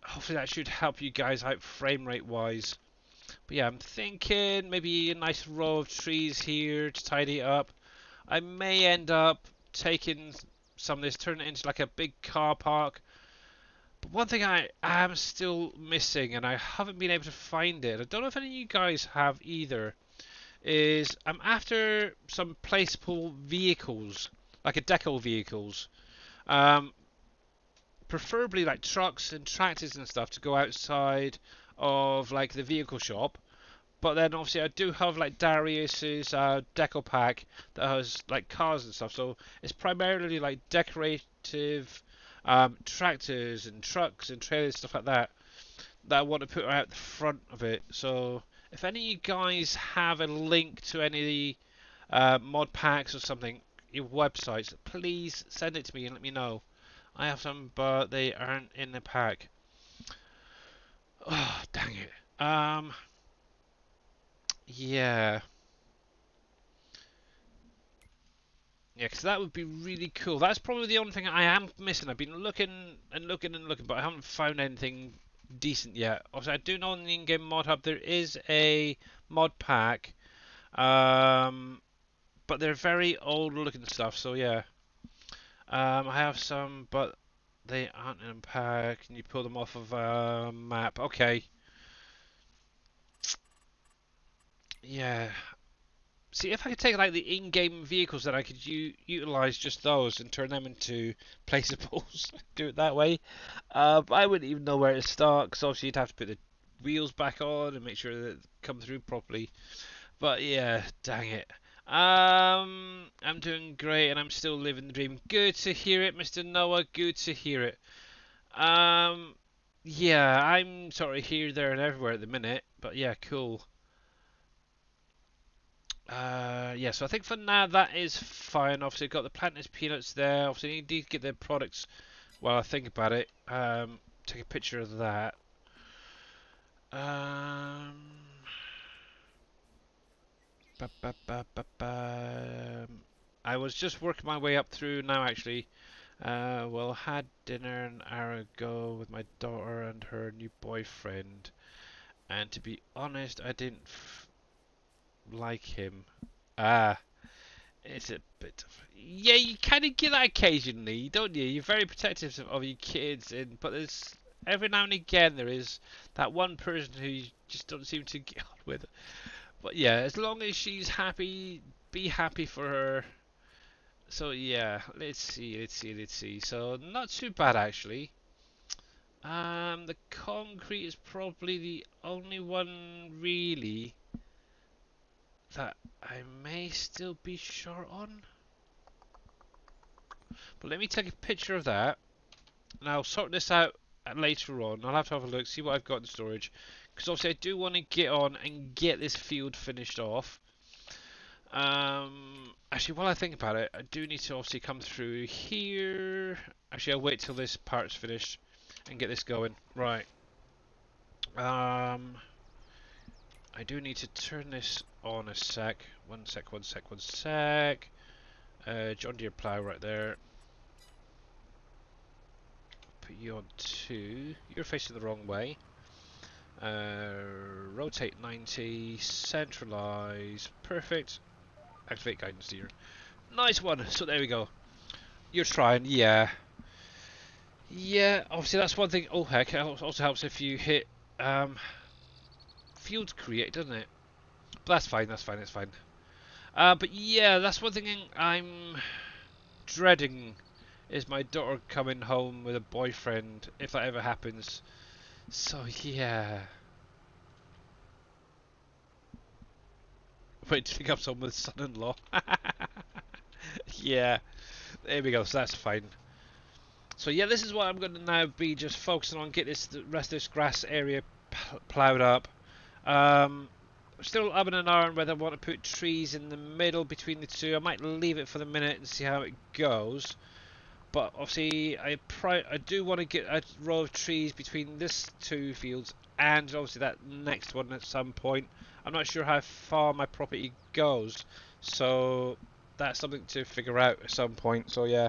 hopefully that should help you guys out frame rate wise. But yeah, I'm thinking maybe a nice row of trees here to tidy it up. I may end up taking some of this, turn it into like a big car park. But one thing I am still missing, and I haven't been able to find it, I don't know if any of you guys have either, is I'm after some placeable vehicles, like a deco vehicles. Um, Preferably like trucks and tractors and stuff to go outside of like the vehicle shop. But then obviously I do have like Darius's deco pack that has like cars and stuff. So it's primarily like decorative tractors and trucks and trailers, stuff like that, that I want to put out the front of it. So if any of you guys have a link to any of the mod packs or something, your websites, please send it to me and let me know. I have some, but they aren't in the pack. Oh, dang it. Yeah. Yeah, because that would be really cool. That's probably the only thing I am missing. I've been looking and looking and looking, but I haven't found anything decent yet. Obviously, I do know on the in-game mod hub there is a mod pack, but they're very old looking stuff. So yeah, I have some, but they aren't in a pack. Can you pull them off of a map? Okay. Yeah. See, if I could take like the in-game vehicles, then I could utilize just those and turn them into placeables. Do it that way. But I wouldn't even know where to start because obviously you'd have to put the wheels back on and make sure that it come through properly. But yeah, dang it. I'm doing great and I'm still living the dream. Good to hear it, Mr. Noah. Good to hear it. Um, yeah, I'm sort of here, there, and everywhere at the minute. But yeah, cool. Yeah, so I think for now that is fine. Obviously, got the planted peanuts there. Obviously, need to get the products while I think about it. Take a picture of that. Um, I was just working my way up through now, actually. Well, had dinner an hour ago with my daughter and her new boyfriend, and to be honest, I didn't like him. Ah, it's a bit of, yeah, you kind of get that occasionally, don't you? You're very protective of your kids, but there's every now and again there is that one person who you just don't seem to get on with. But yeah, as long as she's happy, be happy for her. So yeah, let's see. So not too bad actually. The concrete is probably the only one really that I may still be short on. But let me take a picture of that, and I'll sort this out later on. I'll have to have a look, see what I've got in storage, because obviously I do want to get on and get this field finished off. Actually, while I think about it, I do need to obviously come through here. Actually, I'll wait till this part's finished and get this going. Right. I do need to turn this on a sec. One sec. John Deere plow right there. Put you on 2. You're facing the wrong way. Rotate 90. Centralize. Perfect. Activate guidance steer. Nice one. So there we go. You're trying, yeah. Yeah, obviously that's one thing. Oh heck, it also helps if you hit field create, doesn't it? But that's fine, that's fine. But yeah, that's one thing I'm dreading is my daughter coming home with a boyfriend, if that ever happens. So yeah. Wait to pick up someone with son-in-law. Yeah, there we go, so that's fine. So yeah, this is what I'm going to now be just focusing on, get the rest of this grass area ploughed up. Still umming and ahhing whether I want to put trees in the middle between the two. I might leave it for the minute and see how it goes. But obviously, I do want to get a row of trees between this 2 fields and obviously that next one at some point. I'm not sure how far my property goes, so that's something to figure out at some point. So yeah.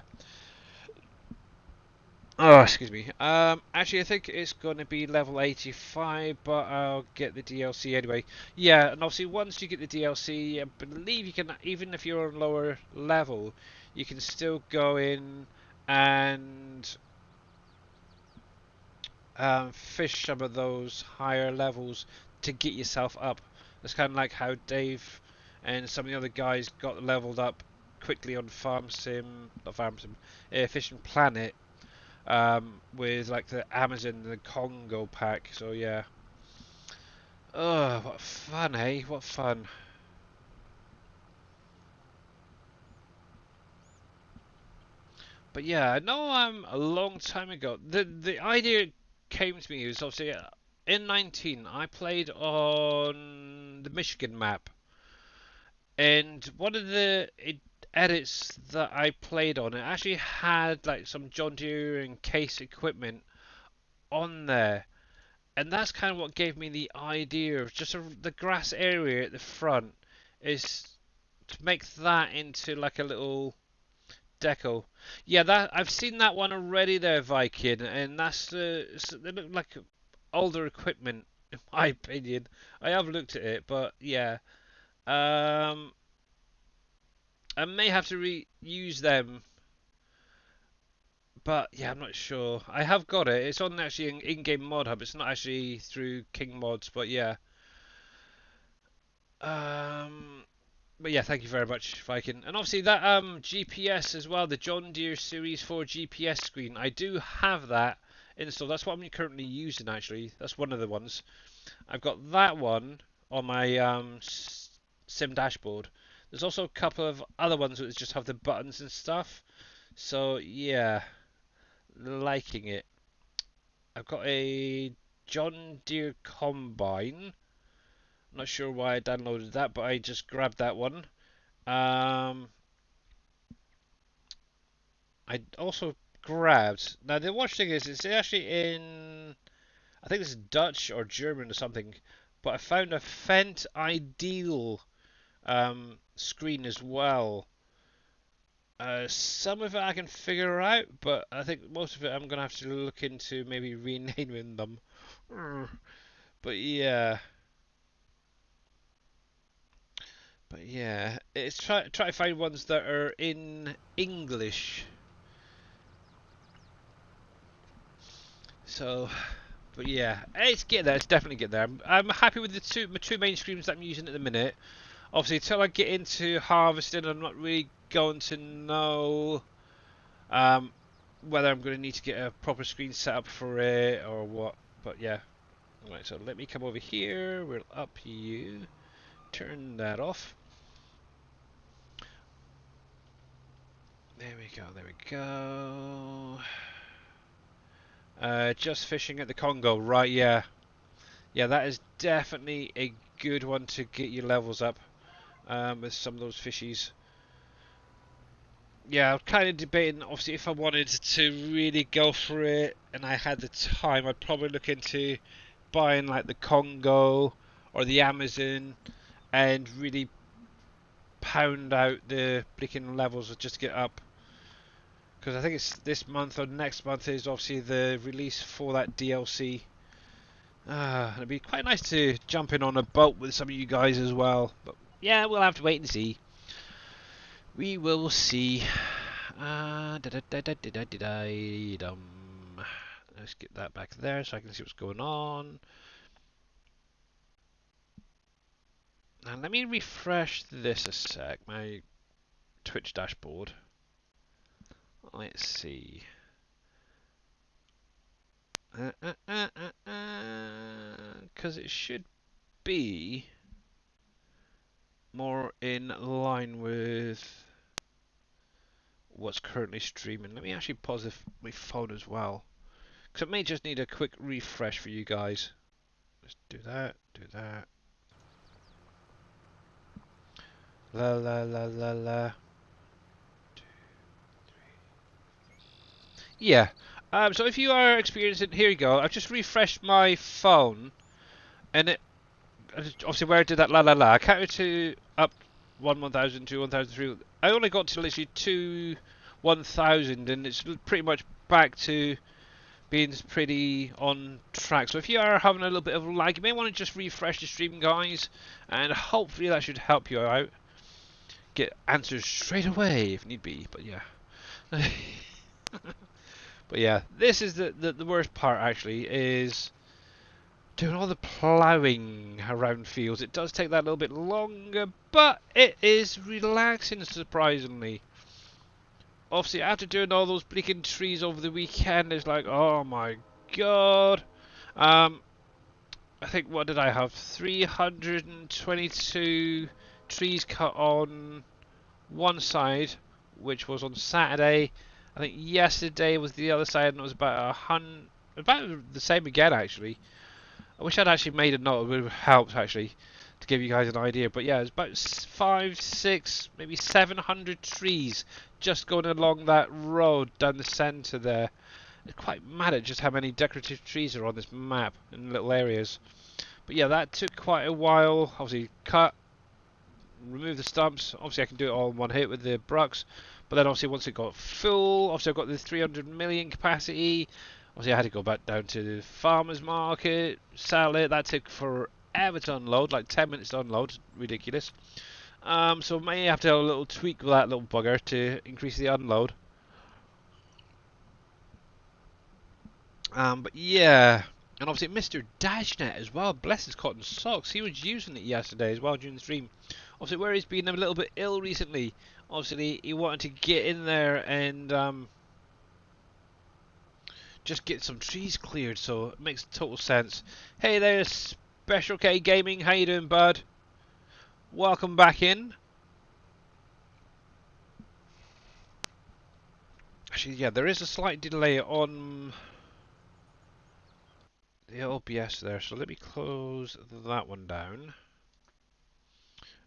Oh, excuse me. Actually, I think it's going to be level 85, but I'll get the DLC anyway. Yeah, and obviously once you get the DLC, I believe you can, even if you're on lower level, you can still go in and fish some of those higher levels to get yourself up. That's kind of like how Dave and some of the other guys got leveled up quickly on Fishing Planet. With like the Amazon and the Congo pack. So yeah. Oh, what fun, eh? What fun. But yeah, I know a long time ago. The idea came to me was obviously in 19 I played on the Michigan map, and one of the edits that I played on it actually had like some John Deere and Case equipment on there. And that's kind of what gave me the idea of just the grass area at the front is to make that into like a little deco. Yeah, that I've seen that one already there, Viking, and they look like older equipment in my opinion. I have looked at it, but yeah, um, I may have to reuse them. But yeah, I'm not sure. I have got it. It's on actually an in-game mod hub. It's not actually through King Mods, but yeah. Um, But yeah, thank you very much, Viking. And obviously that GPS as well, the John Deere Series 4 GPS screen. I do have that installed. That's what I'm currently using actually. That's one of the ones. I've got that one on my sim dashboard. There's also a couple of other ones that just have the buttons and stuff. So yeah, liking it. I've got a John Deere Combine. Not sure why I downloaded that, but I just grabbed that one. Um, I also grabbed. Now the watch thing is, it's actually in. I think it's Dutch or German or something. But I found a Fendt Ideal screen as well. Some of it I can figure out, but I think most of it I'm gonna have to look into maybe renaming them. But yeah, it's try to find ones that are in English. So, but yeah, it's getting there. It's definitely getting there. I'm happy with my two main screens that I'm using at the minute. Obviously, until I get into harvesting, I'm not really going to know um, whether I'm going to need to get a proper screen set up for it or what. But yeah, right. So let me come over here. We'll up you. Turn that off. There we go. There we go. Just fishing at the Congo, right? Yeah, yeah. That is definitely a good one to get your levels up with some of those fishies. Yeah, I'm kind of debating. Obviously, if I wanted to really go for it and I had the time, I'd probably look into buying like the Congo or the Amazon and really pound out the blinking levels just to get up. Because I think it's this month or next month is obviously the release for that DLC. It'd be quite nice to jump in on a boat with some of you guys as well. But yeah, we'll have to wait and see. We will see. Let's get that back there so I can see what's going on. And let me refresh this a sec, my Twitch dashboard. Let's see. Because it should be more in line with what's currently streaming. Let me actually pause my phone as well. Because it may just need a quick refresh for you guys. Let's do that, do that. La la la la la. Yeah. So if you are experiencing, here you go. I've just refreshed my phone, and it obviously where I did that la la la. I counted to up 1,000 to 1,003. I only got to literally 1,000, and it's pretty much back to being pretty on track. So if you are having a little bit of lag, you may want to just refresh the stream, guys, and hopefully that should help you out. Get answers straight away if need be. But yeah. But yeah, this is the worst part actually, is doing all the ploughing around fields. It does take that a little bit longer, but it is relaxing surprisingly. Obviously, after doing all those bleaking trees over the weekend, it's like, oh my god. I think, what did I have? 322 trees cut on one side, which was on Saturday. I think yesterday was the other side, and it was about the same again actually. I wish I'd actually made a note. It would have helped actually to give you guys an idea. But yeah, it's about 5, 6, maybe 700 trees just going along that road down the centre there. It's quite mad at just how many decorative trees are on this map in little areas. But yeah, that took quite a while. Obviously, cut, remove the stumps. Obviously, I can do it all in one hit with the brucks. But then obviously once it got full, obviously I've got the 300 million capacity. Obviously I had to go back down to the farmer's market, sell it. That took forever to unload, like 10 minutes to unload. Ridiculous. So may have to have a little tweak with that little bugger to increase the unload. But yeah. And obviously Mr. Dashnet as well, bless his cotton socks, he was using it yesterday as well during the stream. Obviously where he's been a little bit ill recently, obviously he wanted to get in there and just get some trees cleared, so it makes total sense. Hey there, Special K Gaming, how you doing, bud? Welcome back in. Actually, yeah, there is a slight delay on the OBS there, so let me close that one down.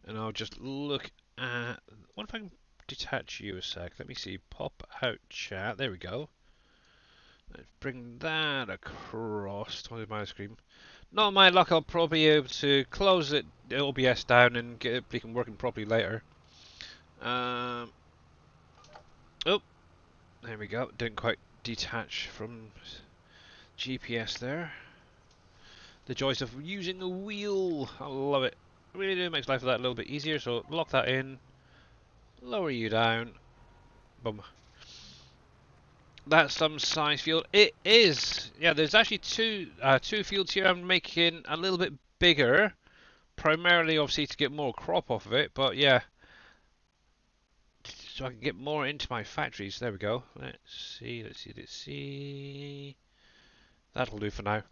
And I'll just look at... What if I can detach you a sec? Let me see. Pop out chat. There we go. Let's bring that across to my screen. Not my luck, I'll probably be able to close it, the OBS down and get it working properly later. Oh, there we go. Didn't quite detach from GPS there. The joys of using a wheel. I love it. It really do makes life a little bit easier. So lock that in. Lower you down. Boom. That's some size field. It is. Yeah, there's actually two fields here. I'm making a little bit bigger, primarily obviously to get more crop off of it. But yeah, so I can get more into my factories. There we go. Let's see. Let's see. Let's see. That'll do for now.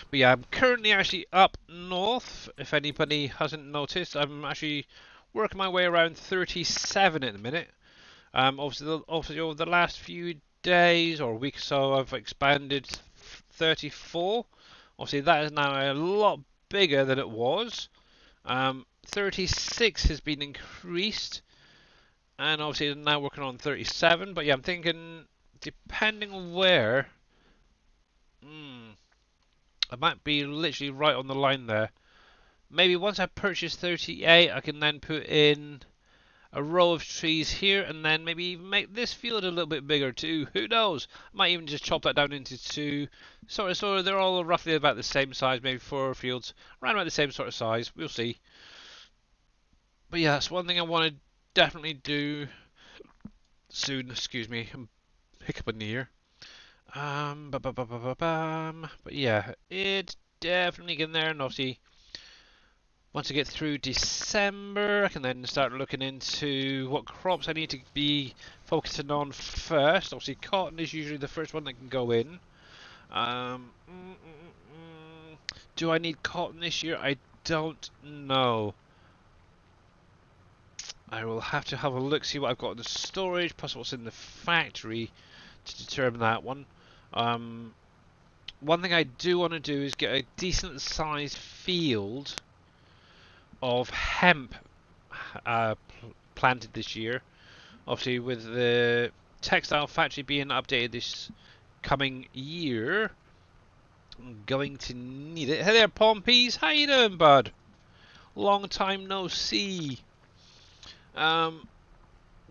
But yeah, I'm currently actually up north. If anybody hasn't noticed, I'm actually working my way around 37 at the minute. Obviously over the last few days or week or so, I've expanded 34. Obviously, that is now a lot bigger than it was. 36 has been increased, and obviously I'm now working on 37. But yeah, I'm thinking, depending on where, I might be literally right on the line there. Maybe once I purchase 38, I can then put in a row of trees here, and then maybe even make this field a little bit bigger too. Who knows? Might even just chop that down into two. Sort of, they're all roughly about the same size, maybe 4 fields, around about the same sort of size. We'll see. But yeah, that's one thing I want to definitely do soon. Excuse me, I'm hiccuping the ear. But yeah, it's definitely getting there, and obviously, once I get through December, I can then start looking into what crops I need to be focusing on first. Obviously, cotton is usually the first one that can go in. Do I need cotton this year? I don't know. I will have to have a look, see what I've got in the storage, plus what's in the factory to determine that one. One thing I do want to do is get a decent sized field of hemp planted this year. Obviously, with the textile factory being updated this coming year, I'm going to need it. Hey there, Pompeys. How you doing, bud? Long time no see.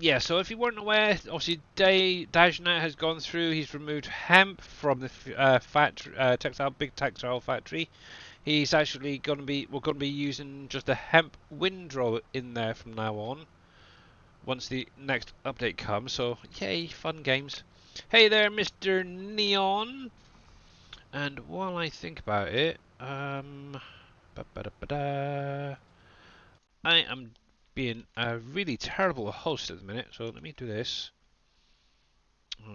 Yeah, so if you weren't aware, obviously Dajna has gone through. He's removed hemp from the big textile factory. He's actually we're going to be using just a hemp windrow in there from now on, once the next update comes. So yay, fun games. Hey there, Mr. Neon. And while I think about it, I am being a really terrible host at the minute, so let me do this. Viking.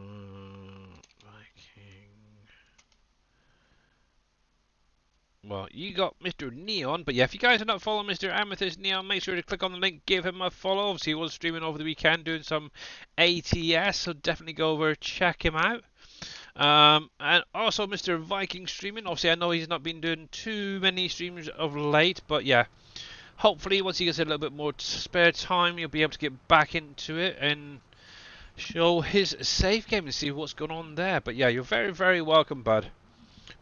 Well, you got Mr. Neon, but yeah, if you guys are not following Mr. Amethyst Neon, make sure to click on the link, give him a follow. Obviously, he was streaming over the weekend doing some ATS, so definitely go over, check him out. And also Mr. Viking streaming. Obviously, I know he's not been doing too many streams of late, but yeah, hopefully once he gets a little bit more spare time, he'll be able to get back into it and show his save game and see what's going on there. But yeah, you're very, very welcome, bud.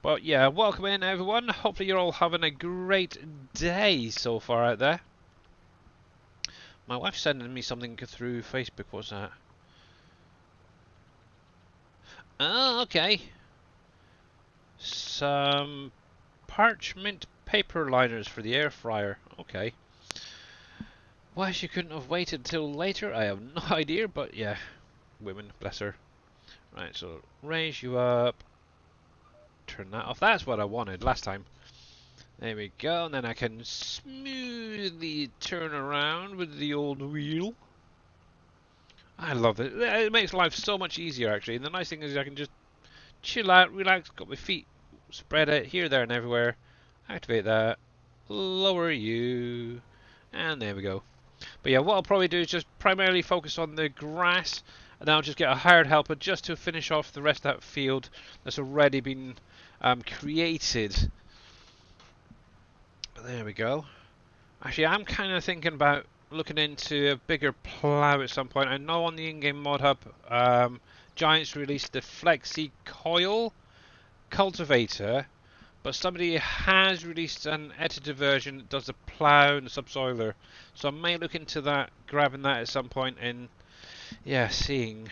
But yeah, welcome in everyone. Hopefully you're all having a great day so far out there. My wife's sending me something through Facebook. What's that? Oh, okay. Some parchment paper liners for the air fryer. Okay. Why she couldn't have waited until later, I have no idea, but yeah. Women, bless her. Right, so raise you up. turn that off. That's what I wanted last time. There we go, and then I can smoothly turn around with the old wheel. I love it. It makes life so much easier, actually. And the nice thing is I can just chill out, relax, got my feet spread out here, there, and everywhere. Activate that. Lower you. And there we go. But yeah, what I'll probably do is just primarily focus on the grass, and then I'll just get a hired helper just to finish off the rest of that field that's already been created. There we go. Actually, I'm kind of thinking about looking into a bigger plough at some point. I know on the in-game mod hub, Giants released the Flexi Coil Cultivator, but somebody has released an edited version that does the plough and the subsoiler. So I may look into that, grabbing that at some point, and yeah, seeing.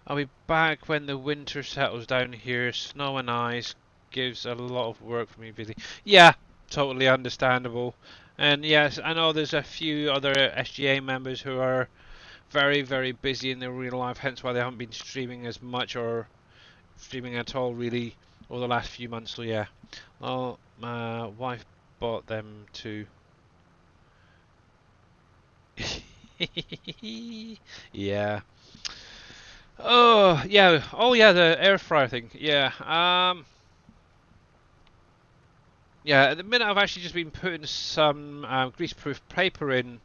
I'll be back when the winter settles down here. Snow and ice gives a lot of work for me busy. Yeah, totally understandable. And yes, I know there's a few other SGA members who are very, very busy in their real life, hence why they haven't been streaming as much or streaming at all really over the last few months. So yeah, well, my wife bought them too. Yeah. Oh yeah. Oh yeah. The air fryer thing. Yeah. Yeah. At the minute, I've actually just been putting some grease-proof paper in,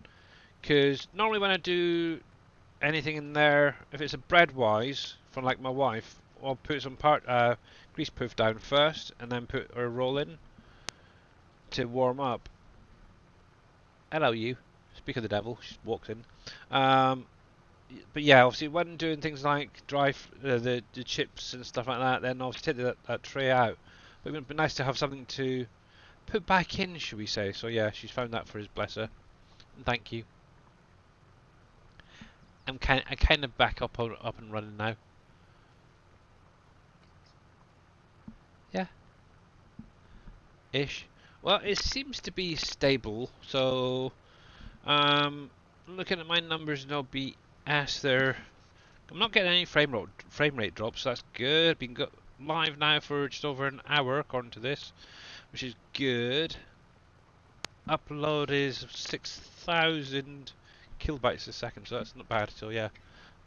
because normally when I do anything in there, if it's a bread-wise, from like my wife, I'll put some grease-proof down first, and then put a roll in to warm up. Hello, you. Speak of the devil. She walks in. But yeah, obviously when doing things like the chips and stuff like that, then obviously take that tray out. But it would be nice to have something to put back in, should we say? So yeah, she's found that for us, bless her. And thank you. I kind of back up and running now. Yeah, ish. Well, it seems to be stable. So looking at my numbers, no BS there. I'm not getting any frame rate drops, so that's good. Been live now for just over an hour, according to this, which is good. Upload is 6,000 kilobytes a second, so that's not bad. So yeah,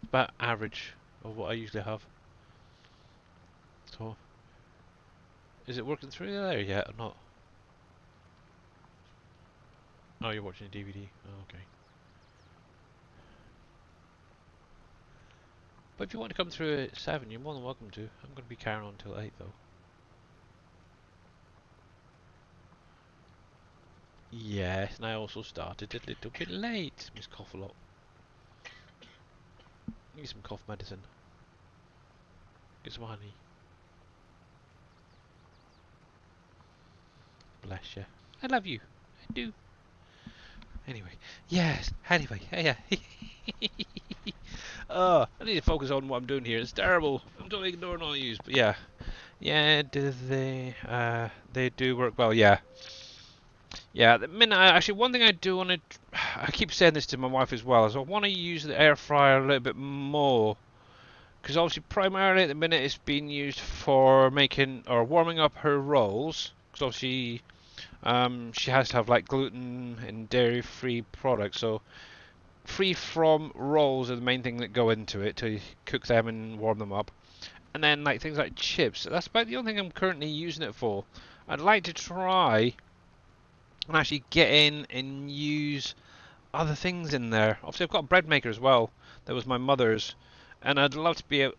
about average of what I usually have. So, is it working through there yet or not? Oh, you're watching a DVD. Oh, okay. But if you want to come through at 7, you're more than welcome to. I'm going to be carrying on till 8 though. Yes, and I also started a little bit late. Miss cough a lot. Need some cough medicine. Get some honey. Bless you. I love you. I do. Anyway, yes. Anyway, yeah. I need to focus on what I'm doing here. It's terrible. I'm totally ignoring all yous. But yeah, yeah. Do they do work well? Yeah. Yeah, the minute actually one thing I do want to, I keep saying this to my wife as well, is I want to use the air fryer a little bit more, because obviously primarily at the minute it's being used for making or warming up her rolls, because obviously she has to have like gluten and dairy free products, so free from rolls are the main thing that go into it to cook them and warm them up, and then like things like chips. That's about the only thing I'm currently using it for. I'd like to try and actually get in and use other things in there. Obviously, I've got a bread maker as well. That was my mother's, and I'd love to be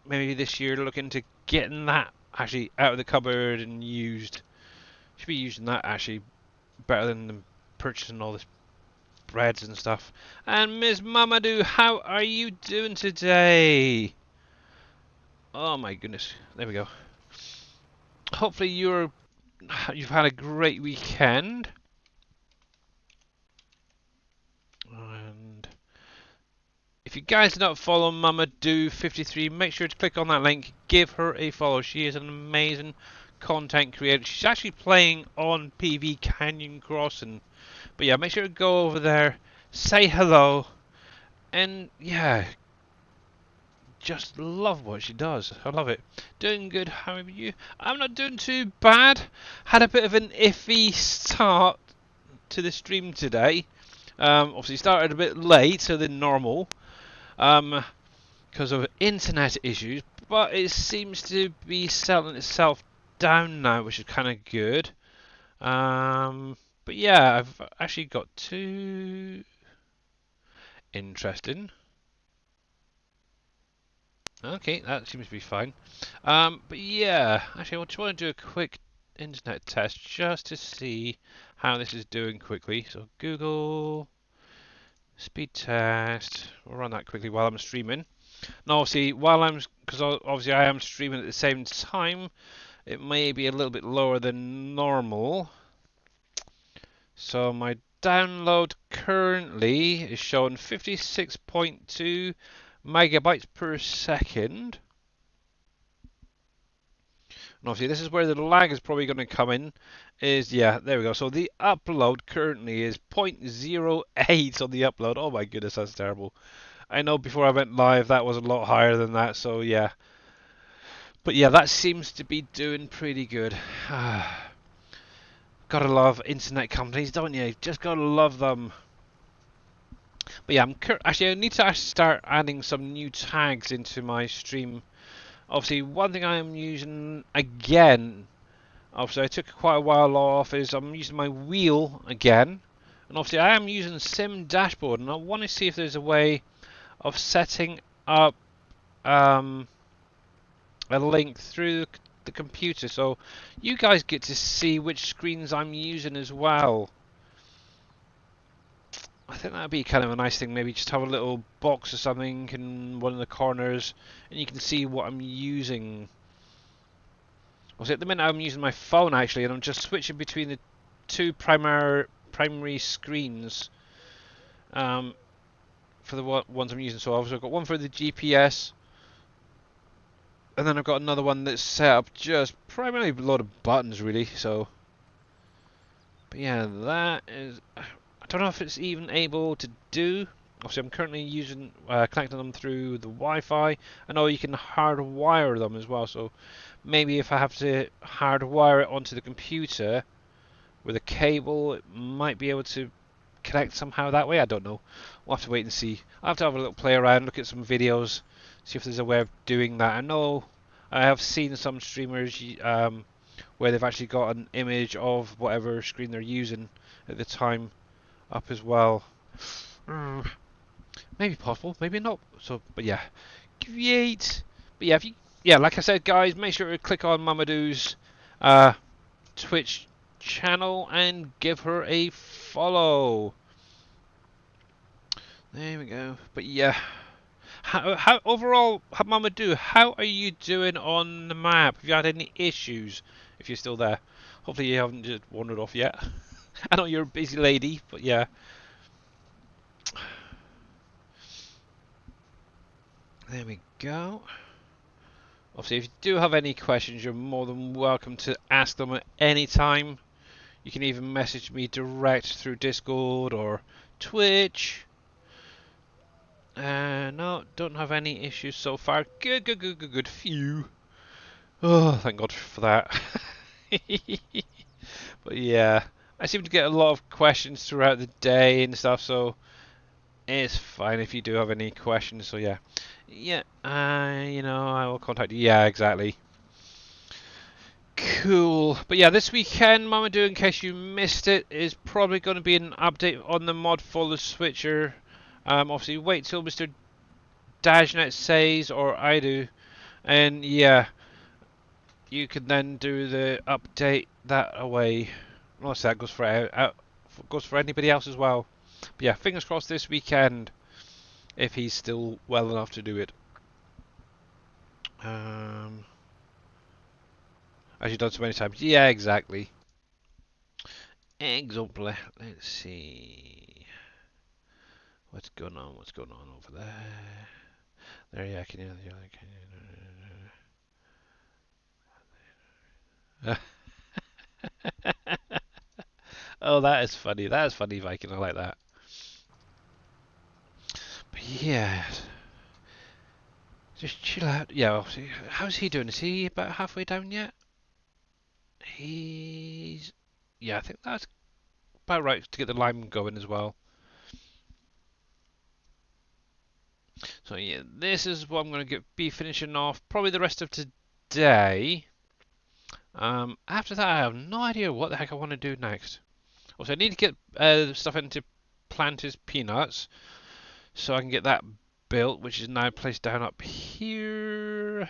maybe this year look into getting that actually out of the cupboard and used. Should be using that actually better than purchasing all this breads and stuff. And Miss Mamadou, how are you doing today? Oh my goodness, there we go. Hopefully you've had a great weekend. And if you guys do not follow Mamadou53, make sure to click on that link. Give her a follow. She is an amazing content creator. She's actually playing on PV Canyon Crossing. But yeah, make sure to go over there, say hello, and yeah, just love what she does. I love it. Doing good, how are you? I'm not doing too bad. Had a bit of an iffy start to the stream today. Obviously started a bit later than normal because of internet issues, but it seems to be settling itself down now, which is kind of good. But yeah, I've actually got two interesting. Okay, that seems to be fine. But yeah, actually, I just want to do a quick internet test just to see how this is doing quickly. So Google speed test. We'll run that quickly while I'm streaming. Now, obviously, because obviously I am streaming at the same time, it may be a little bit lower than normal. So my download currently is showing 56.2 megabytes per second. And obviously this is where the lag is probably going to come in. Yeah, there we go. So the upload currently is 0.08 on the upload. Oh my goodness, that's terrible. I know before I went live that was a lot higher than that, so yeah. But yeah, that seems to be doing pretty good. Gotta love internet companies, don't you? Just gotta love them. But yeah, I need to actually start adding some new tags into my stream. Obviously, one thing I am using again, obviously I took quite a while off, is I'm using my wheel again. And obviously I am using Sim Dashboard, and I want to see if there's a way of setting up a link through the computer so you guys get to see which screens I'm using as well. I think that'd be kind of a nice thing, maybe just have a little box or something in one of the corners and you can see what I'm using. At the minute I'm using my phone actually, and I'm just switching between the two primary screens for the ones I'm using. So obviously I've got one for the GPS, and then I've got another one that's set up just primarily a lot of buttons really. So, but yeah, that is. I don't know if it's even able to do. Obviously, I'm currently using connecting them through the Wi-Fi. I know you can hardwire them as well, so maybe if I have to hardwire it onto the computer with a cable, it might be able to connect somehow that way. I don't know. We'll have to wait and see. I'll have to have a little play around, look at some videos, see if there's a way of doing that. I know I have seen some streamers where they've actually got an image of whatever screen they're using at the time up as well. Maybe possible, maybe not. So, but yeah, great. But yeah, like I said, guys, make sure to click on Mamadou's Twitch channel and give her a follow. There we go. But yeah, how overall, Mamadou, how are you doing on the map? Have you had any issues? If you're still there, hopefully you haven't just wandered off yet. I know you're a busy lady, but yeah. There we go. Obviously, if you do have any questions, you're more than welcome to ask them at any time. You can even message me direct through Discord or Twitch. No, don't have any issues so far. Good. Phew. Oh, thank God for that. But yeah, I seem to get a lot of questions throughout the day and stuff, so it's fine if you do have any questions. So yeah, I will contact you. Yeah, exactly. Cool. But yeah, this weekend, Mamadou, in case you missed it, is probably going to be an update on the mod for the Switcher. Obviously, wait till Mr. Dajnet says, or I do, and yeah, you can then do the update that away. Unless that goes for anybody else as well. But yeah, fingers crossed this weekend, if he's still well enough to do it. As you've done so many times. Yeah, exactly. Exactly. Let's see. What's going on over there? There, yeah, can you... Oh, that is funny. That is funny, Viking. I like that. But yeah. Just chill out. Yeah, how's he doing? Is he about halfway down yet? Yeah, I think that's about right to get the lime going as well. So yeah, this is what I'm going to be finishing off probably the rest of today. After that, I have no idea what the heck I want to do next. Also, I need to get stuff into Planters Peanuts so I can get that built, which is now placed down up here.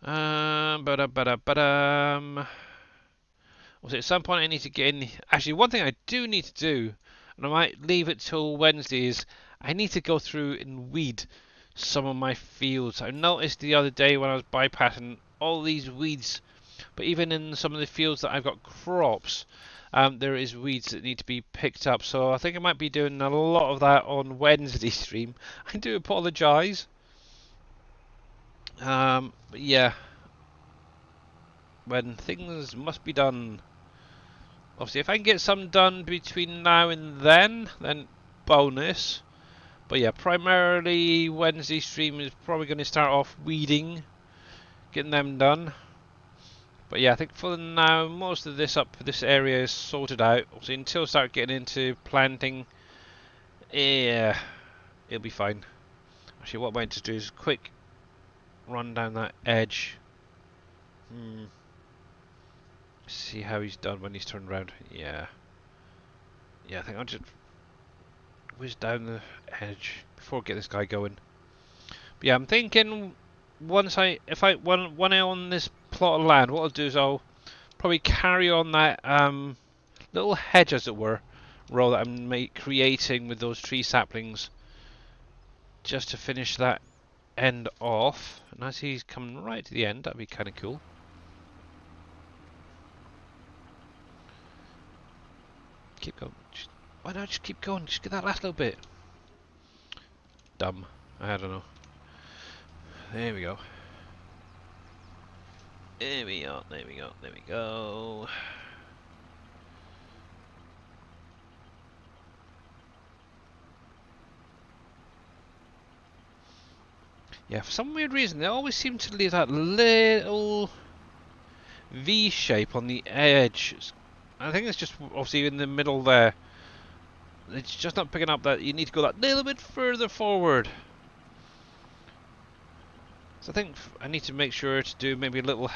Also, at some point I need to get in. Actually, one thing I do need to do, and I might leave it till Wednesday, is I need to go through and weed some of my fields. I noticed the other day when I was bypassing all these weeds, but even in some of the fields that I've got crops, there is weeds that need to be picked up. So I think I might be doing a lot of that on Wednesday stream. I do apologise. But yeah, when things must be done. Obviously, if I can get some done between now and then bonus. But yeah, primarily Wednesday stream is probably going to start off weeding, getting them done. But yeah, I think for now, most of this area is sorted out. Obviously, until I start getting into planting, yeah, it'll be fine. Actually, what I might just do is quick run down that edge. See how he's done when he's turned around. Yeah, I think I'll just whiz down the edge before I get this guy going. But yeah, I'm thinking if I one on this plot of land, what I'll do is I'll probably carry on that little hedge, as it were, row that I'm creating with those tree saplings, just to finish that end off. And as he's coming right to the end, that'd be kind of cool. Keep going. Why not just keep going? Just get that last little bit. Dumb. I don't know. There we go. There we go. There we go. There we go. Yeah, for some weird reason, they always seem to leave that little V shape on the edge. I think it's just obviously in the middle there. It's just not picking up that you need to go that little bit further forward. So I think I need to make sure to do maybe a little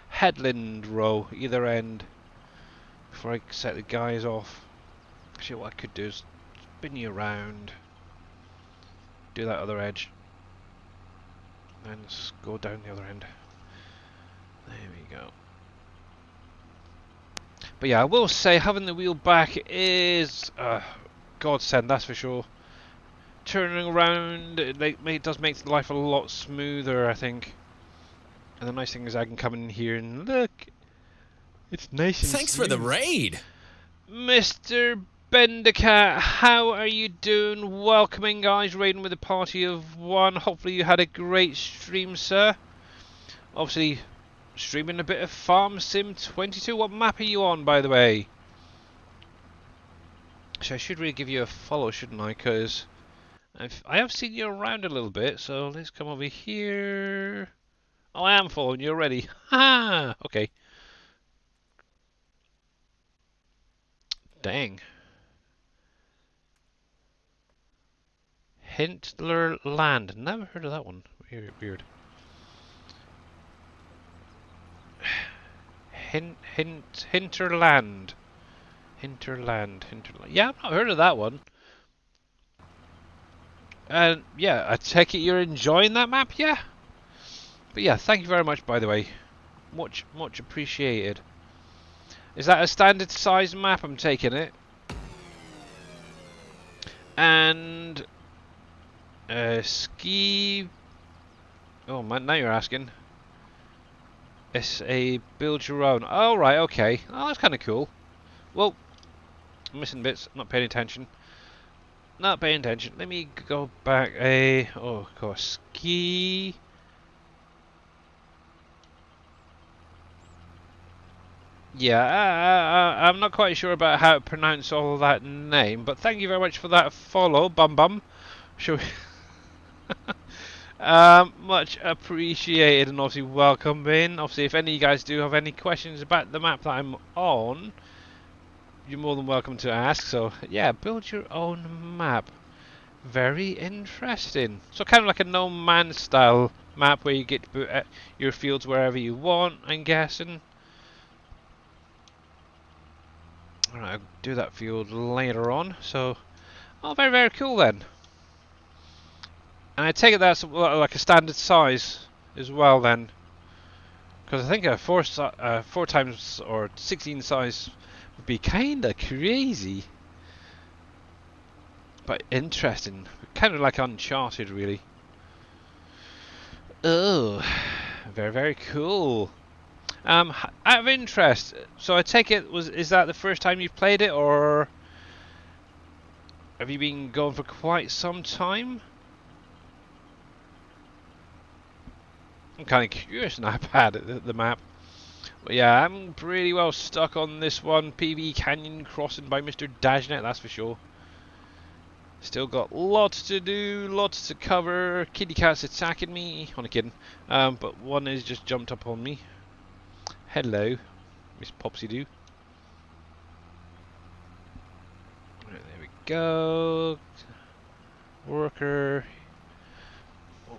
headland row either end before I set the guys off. Actually, what I could do is spin you around, do that other edge, and go down the other end. There we go. But yeah, I will say having the wheel back is godsend, that's for sure. Turning around, it does make life a lot smoother, I think. And the nice thing is I can come in here and look. It's nice and Thanks smooth. for the raid! Mr. Bendercat, how are you doing? Welcoming, guys, raiding with a party of one. Hopefully you had a great stream, sir. Obviously, streaming a bit of Farm Sim 22. What map are you on, by the way? So I should really give you a follow, shouldn't I? Because I have seen you around a little bit. So let's come over here. Oh, I am following you already. Ha! Okay. Dang. Hintler Land. Never heard of that one. Weird. Hinterland. Yeah, I've not heard of that one. And yeah, I take it you're enjoying that map, yeah? But yeah, thank you very much, by the way. Much appreciated. Is that a standard size map? I'm taking it. And ski. Oh man, now you're asking. It's a build your own. Oh right, okay. Oh, that's kind of cool. Well, I'm missing bits. Not paying attention. Not paying attention. Let me go back. Oh, of course, ski. Yeah, I'm not quite sure about how to pronounce all that name, but thank you very much for that follow, Bum Bum. Shall we? Much appreciated and obviously welcome in. Obviously, if any of you guys do have any questions about the map that I'm on, you're more than welcome to ask. So yeah, build your own map. Very interesting. So kind of like a No Man's style map where you get to put your fields wherever you want, I'm guessing. Alright, I'll do that field later on. So, oh, very, very cool then. And I take it that's like a standard size as well then. Because I think a 4 times or 16 size would be kind of crazy. But interesting. Kind of like Uncharted, really. Oh, very, very cool. Out of interest, so I take it is that the first time you've played it, or have you been going for quite some time? I'm kind of curious now about the map. But yeah, I'm pretty well stuck on this one. PB Canyon Crossing by Mr. Dajnet, that's for sure. Still got lots to do, lots to cover. Kitty cat's attacking me. Only kidding. But one has just jumped up on me. Hello, Miss Popsy Doo. Right, there we go. Worker. Oh,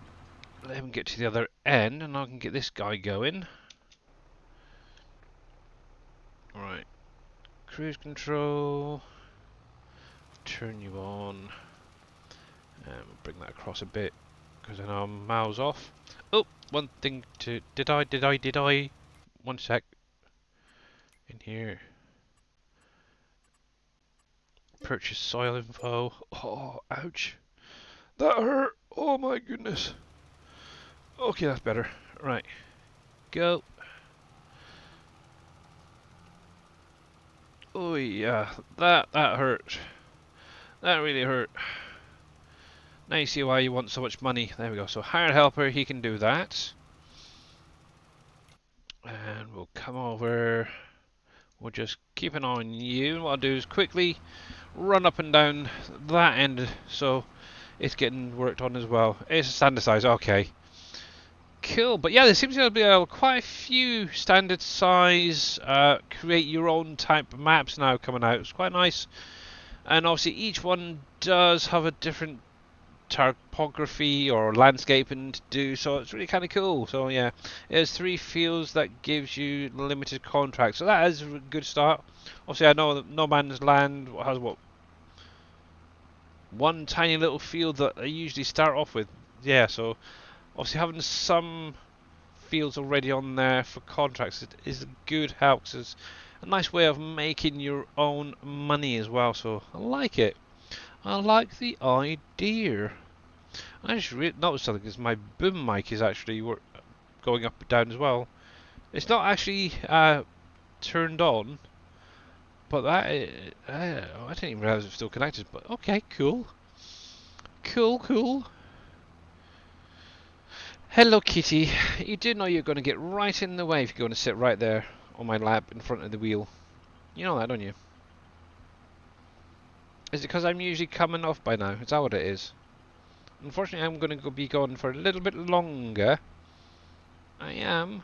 let him get to the other end, and I can get this guy going. Right. Cruise control. Turn you on. Bring that across a bit, because I know I'm miles off. Oh, one thing to... Did I? 1 sec. In here. Purchase soil info. Oh, ouch. That hurt. Oh my goodness. Okay, that's better. Right. Go. Oh yeah, that hurt. That really hurt. Now you see why you want so much money. There we go. So hired helper, he can do that. And we'll come over. We'll just keep an eye on you. What I'll do is quickly run up and down that end, so it's getting worked on as well. It's a standard size. Okay. Cool. But yeah, there seems to be quite a few standard size, create your own type of maps now coming out. It's quite nice. And obviously each one does have a different topography or landscaping to do, so it's really kind of cool. So yeah, there's 3 fields that gives you limited contracts, so that is a good start. Obviously I know that No Man's Land has what, one tiny little field that I usually start off with. Yeah, so obviously having some fields already on there for contracts is a good help, 'cause it's a nice way of making your own money as well. So I like it. I like the idea. I just noticed something, because my boom mic is actually going up and down as well. It's not actually turned on, but that I didn't even realize it was still connected. But okay, cool, cool, cool. Hello, Kitty. You do know you're going to get right in the way if you're going to sit right there on my lap in front of the wheel. You know that, don't you? Is it because I'm usually coming off by now? Is that what it is? Unfortunately, I'm going to be going for a little bit longer. I am.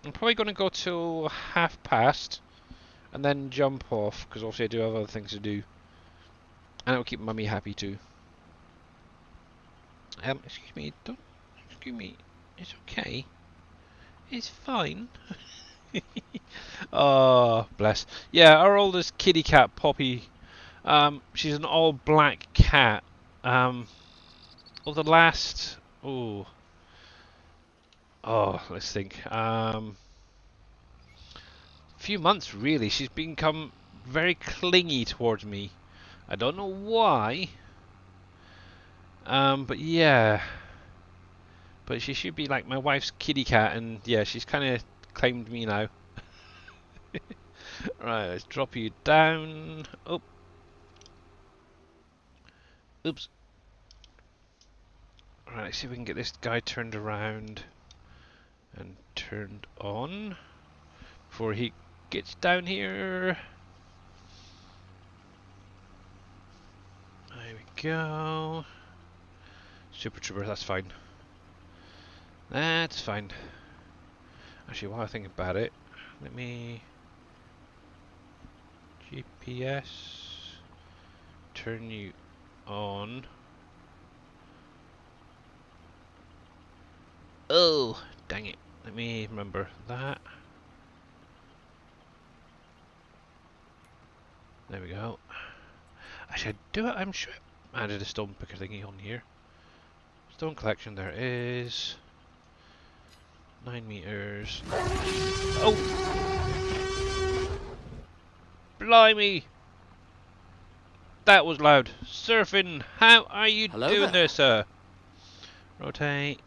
I'm probably going to go till 1:30 and then jump off, because obviously I do have other things to do. And it'll keep Mummy happy too. Excuse me, don't... Excuse me. It's okay. It's fine. Oh, bless. Yeah, our oldest kitty cat, Poppy, she's an all black cat. Well, the last... let's think. Few months, really. She's become very clingy towards me. I don't know why. But yeah. But she should be like my wife's kitty cat, and yeah, she's kind of claimed me now. Right, let's drop you down. Oh. Oops. Right, let's see if we can get this guy turned around and turned on before he gets down here. There we go. Super Trooper, that's fine. That's fine. Actually, while I think about it, let me GPS turn you on. Oh, dang it. Let me remember that. There we go. Actually, I do it. I'm sure I added a stone picker thingy on here. Stone collection, there is 9 meters. Oh! Blimey! That was loud. Surfing, how are you Hello doing there. there, sir? Rotate.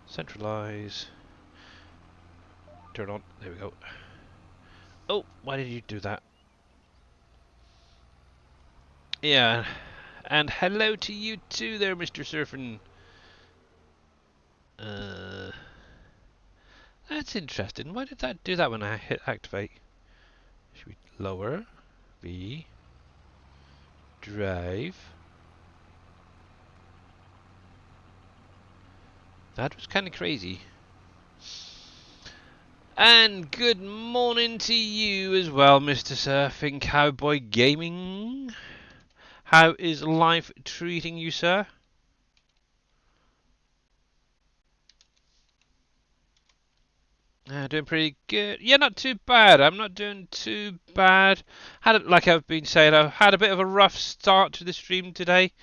Centralize. Turn on. There we go. Oh, why did you do that? Yeah. And hello to you too there, Mr. Surfing. That's interesting. Why did that do that when I hit activate? Should we lower? V. Drive. That was kind of crazy. And good morning to you as well, Mr. Surfing Cowboy Gaming. How is life treating you, sir? Doing pretty good. Yeah, not too bad. I'm not doing too bad. Like I've been saying, I had a bit of a rough start to the stream today.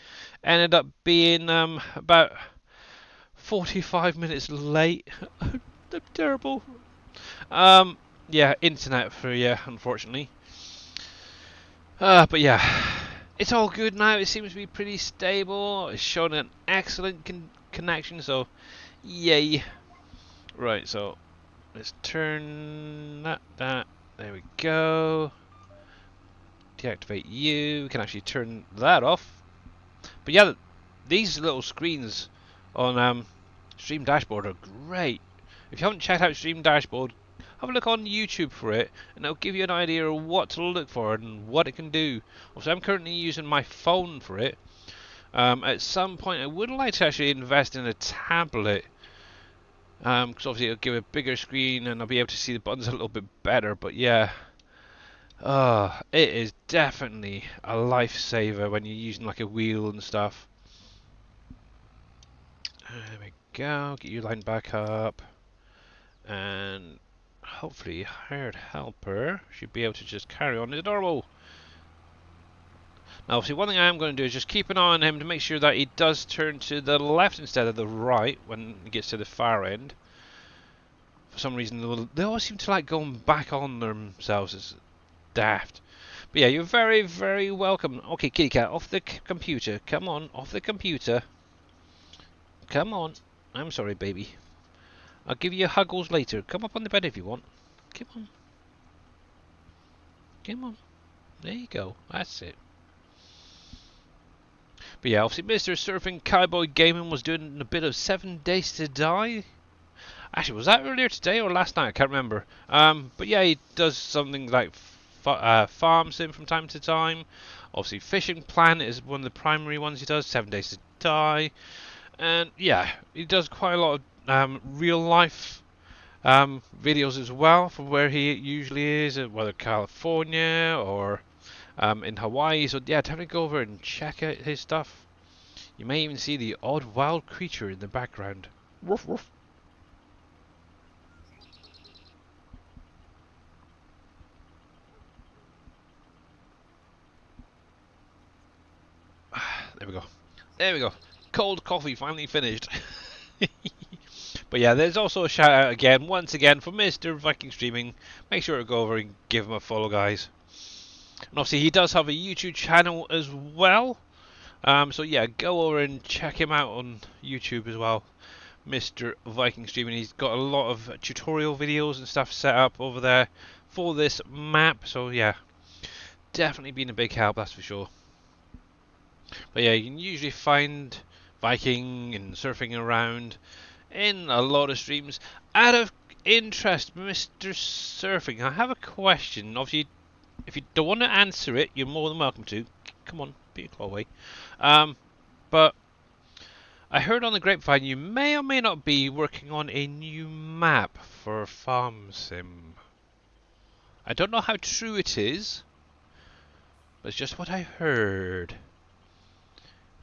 Ended up being about 45 minutes late. Terrible. Um, yeah, internet for you, unfortunately. But yeah, it's all good now. It seems to be pretty stable. It's showing an excellent connection, so yay. Right, so let's turn that. There we go. Deactivate you. We can actually turn that off. But yeah, these little screens on Stream Dashboard are great. If you haven't checked out Stream Dashboard, have a look on YouTube for it, and it'll give you an idea of what to look for and what it can do. Also, I'm currently using my phone for it. At some point, I would like to actually invest in a tablet, because obviously it'll give a bigger screen and I'll be able to see the buttons a little bit better. But yeah, it is definitely a lifesaver when you're using like a wheel and stuff. There we go. Get you lined back up. And hopefully hired helper should be able to just carry on as normal. Now obviously one thing I am going to do is just keep an eye on him to make sure that he does turn to the left instead of the right when he gets to the far end. For some reason they always seem to like going back on themselves. It's daft. But yeah, you're very, very welcome. Okay, kitty cat, off the computer. Come on, off the computer. Come on. I'm sorry, baby. I'll give you huggles later. Come up on the bed if you want. Come on. Come on. There you go. That's it. But yeah, obviously Mr. Surfing Cowboy Gaming was doing a bit of 7 Days to Die. Actually, was that earlier today or last night? I can't remember. But yeah, he does something like farm sim from time to time. Obviously, Fishing Planet is one of the primary ones he does. 7 Days to Die. And yeah, he does quite a lot of real life videos as well from where he usually is, whether California or in Hawaii. So yeah, definitely go over and check out his stuff. You may even see the odd wild creature in the background. Woof woof. There we go. There we go. Cold coffee finally finished. But yeah, there's also a shout out again, once again, for Mr. Viking Streaming. Make sure to go over and give him a follow, guys. And obviously, he does have a YouTube channel as well. So yeah, go over and check him out on YouTube as well. Mr. Viking Streaming. He's got a lot of tutorial videos and stuff set up over there for this map. So yeah, definitely been a big help, that's for sure. But yeah, you can usually find Viking and surfing around in a lot of streams. Out of interest, Mr. Surfing, I have a question. Obviously, if you don't want to answer it, you're more than welcome to. Come on, be a claw away. But I heard on the grapevine you may or may not be working on a new map for Farm Sim. I don't know how true it is, but it's just what I heard.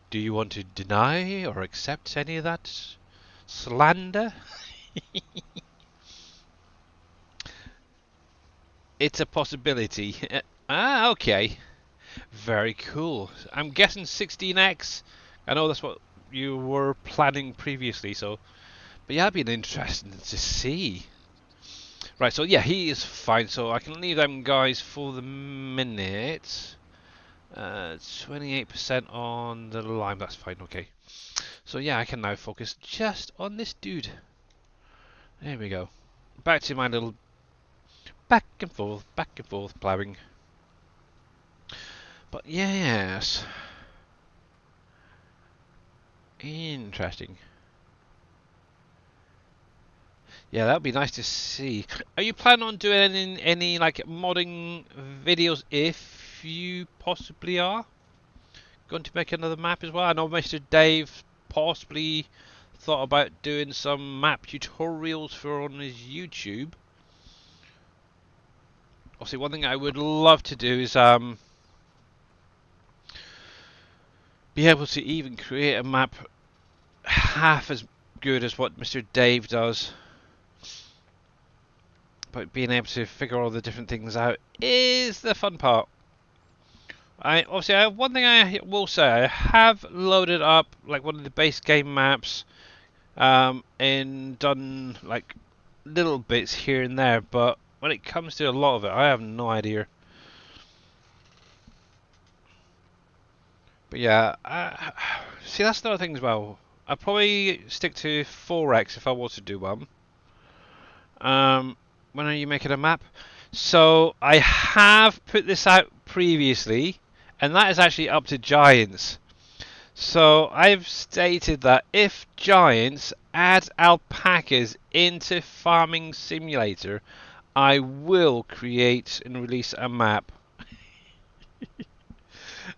Do you want to deny or accept any of that slander? It's a possibility. Okay. Very cool. I'm guessing 16x. I know that's what you were planning previously, so. But yeah, it'd be interesting to see. Right, so yeah, he is fine, so I can leave them guys for the minute. 28% on the lime, that's fine, okay. So yeah, I can now focus just on this dude. There we go. Back to my little back and forth ploughing. But yes. Interesting. Yeah, that would be nice to see. Are you planning on doing any like modding videos if you possibly are going to make another map as well? I know Mr. Dave possibly thought about doing some map tutorials for on his YouTube. Obviously, one thing I would love to do is be able to even create a map half as good as what Mr. Dave does. But being able to figure all the different things out is the fun part. One thing I will say, I have loaded up like one of the base game maps, and done like little bits here and there. But when it comes to a lot of it, I have no idea. But yeah, see that's another thing as well. I'd probably stick to 4x if I was to do one. When are you making a map? So I have put this out previously, and that is actually up to Giants. So I've stated that if Giants add alpacas into Farming Simulator, I will create and release a map.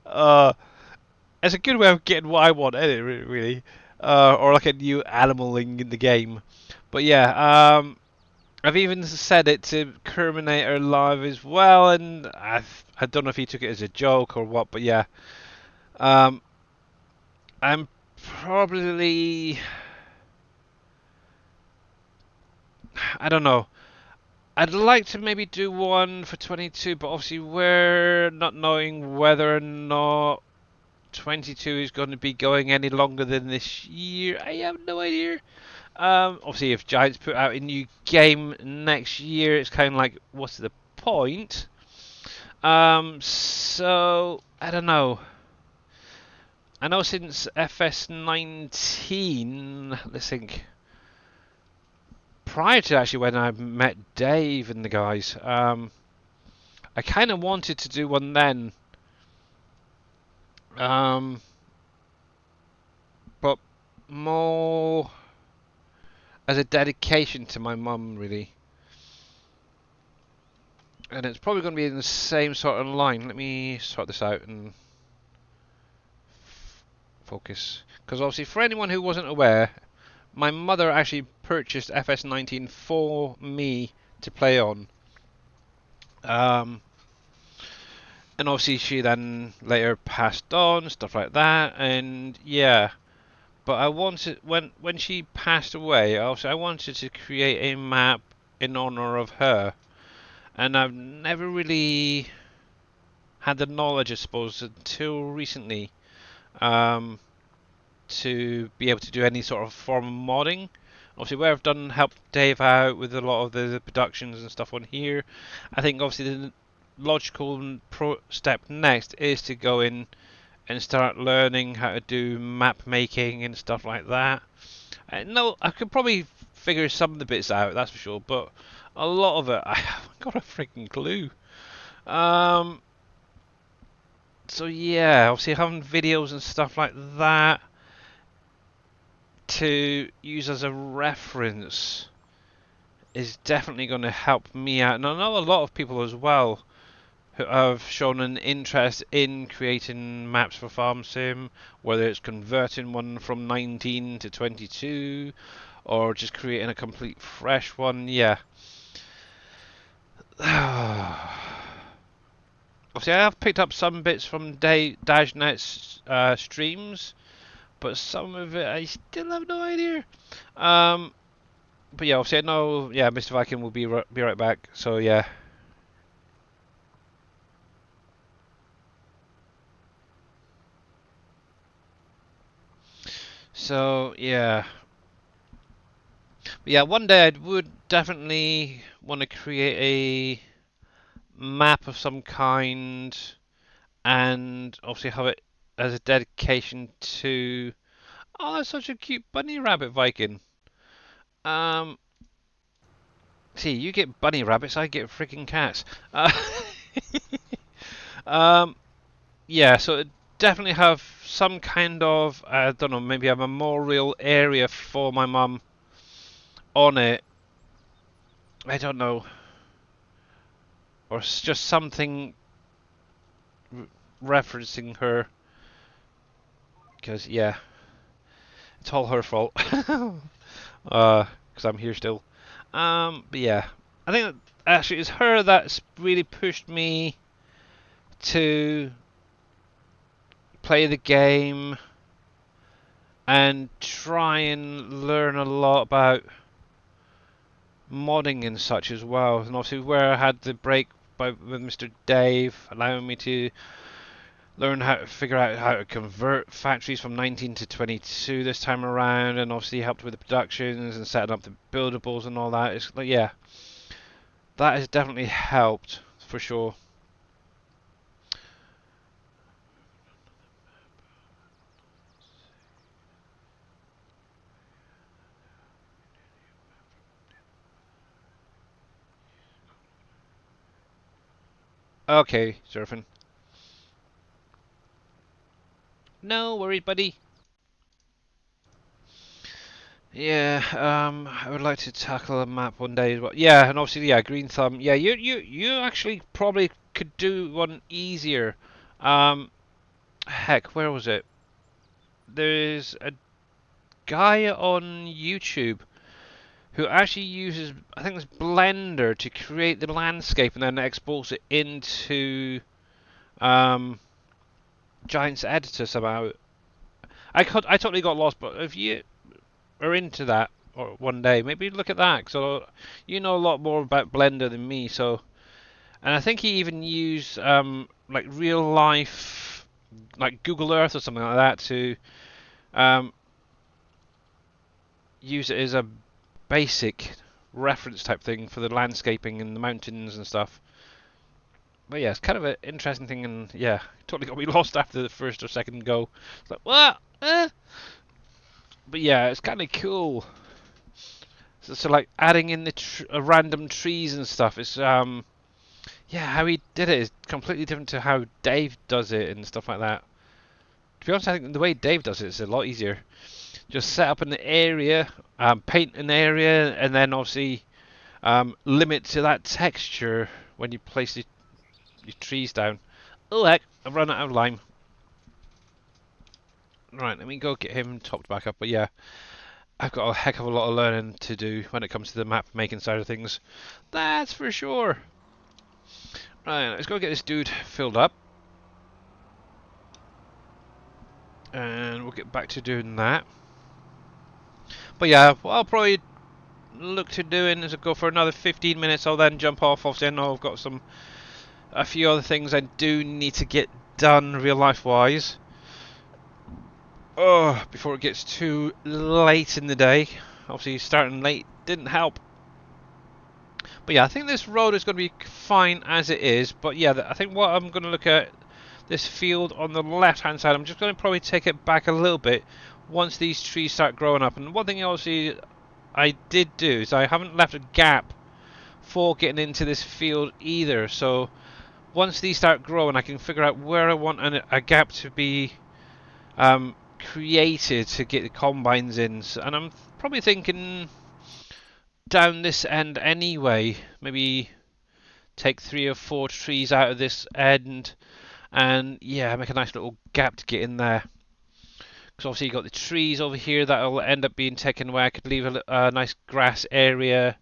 It's a good way of getting what I want, isn't it, really? Or like a new animaling in the game. But yeah, I've even said it to Kerminator Live as well, and I don't know if he took it as a joke or what, but yeah. I'm probably, I don't know. I'd like to maybe do one for 22, but obviously we're not knowing whether or not 22 is going to be going any longer than this year. I have no idea. Obviously, if Giants put out a new game next year, it's kind of like, what's the point? So I don't know. I know since FS19, let's think. Prior to actually when I met Dave and the guys, I kind of wanted to do one then. But more as a dedication to my mum, really. And it's probably going to be in the same sort of line. Let me sort this out and focus. Because obviously, for anyone who wasn't aware, my mother actually purchased FS19 for me to play on. And obviously, she then later passed on, stuff like that. And yeah. But I wanted, when she passed away, I wanted to create a map in honor of her. And I've never really had the knowledge, I suppose, until recently, to be able to do any sort of form of modding. Obviously, where I've done help Dave out with a lot of the productions and stuff on here, I think obviously the logical step next is to go in and start learning how to do map making and stuff like that. No, I could probably figure some of the bits out, that's for sure, but a lot of it, I haven't got a freaking clue. So yeah, obviously having videos and stuff like that to use as a reference is definitely going to help me out, and I know a lot of people as well. who have shown an interest in creating maps for Farm Sim, whether it's converting one from 19 to 22 or just creating a complete fresh one. Yeah. Obviously, I have picked up some bits from Dajnet's streams, but some of it I still have no idea. But yeah, obviously I know. Yeah, Mr. Viking will be right back. So yeah. So yeah. But yeah, one day I would definitely want to create a map of some kind, and obviously have it as a dedication to. Oh, that's such a cute bunny rabbit, Viking. Um, See, you get bunny rabbits, I get freaking cats. Um, yeah, so it definitely have some kind of, I don't know, maybe a memorial area for my mum on it. I don't know, or just something referencing her, because yeah, it's all her fault. Because I'm here still. But yeah, I think that actually it's her that's really pushed me to play the game and try and learn a lot about modding and such as well. And obviously, where I had the break with Mr. Dave, allowing me to learn how to figure out how to convert factories from 19 to 22 this time around, and obviously helped with the productions and setting up the buildables and all that. It's like, yeah, that has definitely helped for sure. Okay, surfing. No worries, buddy. Yeah, I would like to tackle a map one day as well. Yeah, and obviously, yeah, Green Thumb. Yeah, you actually probably could do one easier. Um, Heck, where was it? There's a guy on YouTube who actually uses, I think it's Blender to create the landscape and then exports it into um, Giant's Editor somehow. I totally got lost, but if you are into that or one day, maybe look at that. So you know a lot more about Blender than me. So, and I think he even used like real life, like Google Earth or something like that to um, use it as a basic reference type thing for the landscaping and the mountains and stuff. But yeah, it's kind of an interesting thing, and yeah, totally got me lost after the first or second go. It's like, what? But yeah, it's kind of cool. So like adding in the random trees and stuff. It's yeah, how he did it is completely different to how Dave does it and stuff like that. To be honest, I think the way Dave does it is a lot easier. Just set up an area, paint an area, and then obviously limit to that texture when you place your trees down. Oh heck, I've run out of lime. Right, let me go get him topped back up. But yeah, I've got a heck of a lot of learning to do when it comes to the map making side of things. That's for sure. Right, let's go get this dude filled up. And we'll get back to doing that. But yeah, what I'll probably look to doing is go for another 15 minutes. I'll then jump off. Obviously, I know I've got a few other things I do need to get done real life wise. Oh, before it gets too late in the day. Obviously, starting late didn't help. But yeah, I think this road is going to be fine as it is. But yeah, I think what I'm going to look at this field on the left hand side, I'm just going to probably take it back a little bit once these trees start growing up. And one thing obviously I did do is I haven't left a gap for getting into this field either. So once these start growing, I can figure out where I want a gap to be created to get the combines in. And I'm probably thinking down this end anyway, maybe take 3 or 4 trees out of this end, and yeah, make a nice little gap to get in there. Because obviously you got the trees over here that'll end up being taken away. I could leave a nice grass area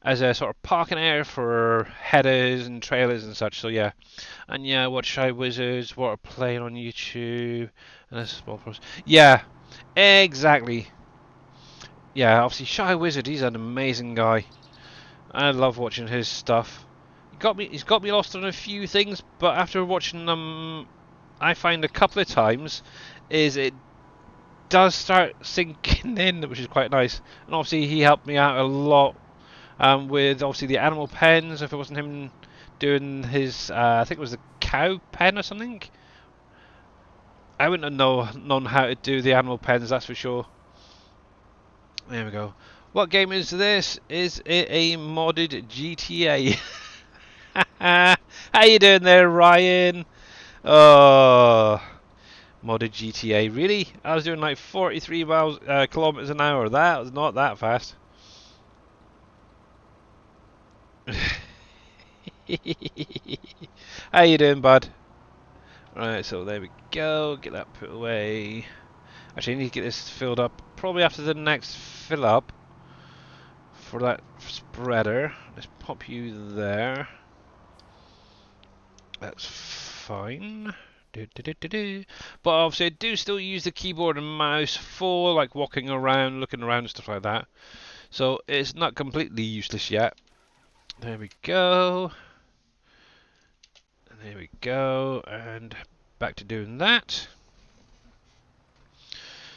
as a sort of parking area for headers and trailers and such. So yeah, and yeah, watch Shy Wizards, what are playing on YouTube, and a small process. Yeah, exactly. Yeah, obviously Shy Wizard, he's an amazing guy. I love watching his stuff. He's got me lost on a few things, but after watching them, I find a couple of times is it does start sinking in, which is quite nice. And obviously he helped me out a lot with obviously the animal pens. If it wasn't him doing his, I think it was the cow pen or something. I wouldn't have known how to do the animal pens, that's for sure. There we go. What game is this? Is it a modded GTA? How you doing there, Ryan? Oh, modded GTA. Really? I was doing like 43 kilometers an hour. That was not that fast. How you doing, bud? Right, so there we go. Get that put away. Actually, I need to get this filled up probably after the next fill up for that spreader. Let's pop you there. That's fine. But obviously I do still use the keyboard and mouse for like walking around, looking around and stuff like that. So it's not completely useless yet. There we go. And there we go. And back to doing that.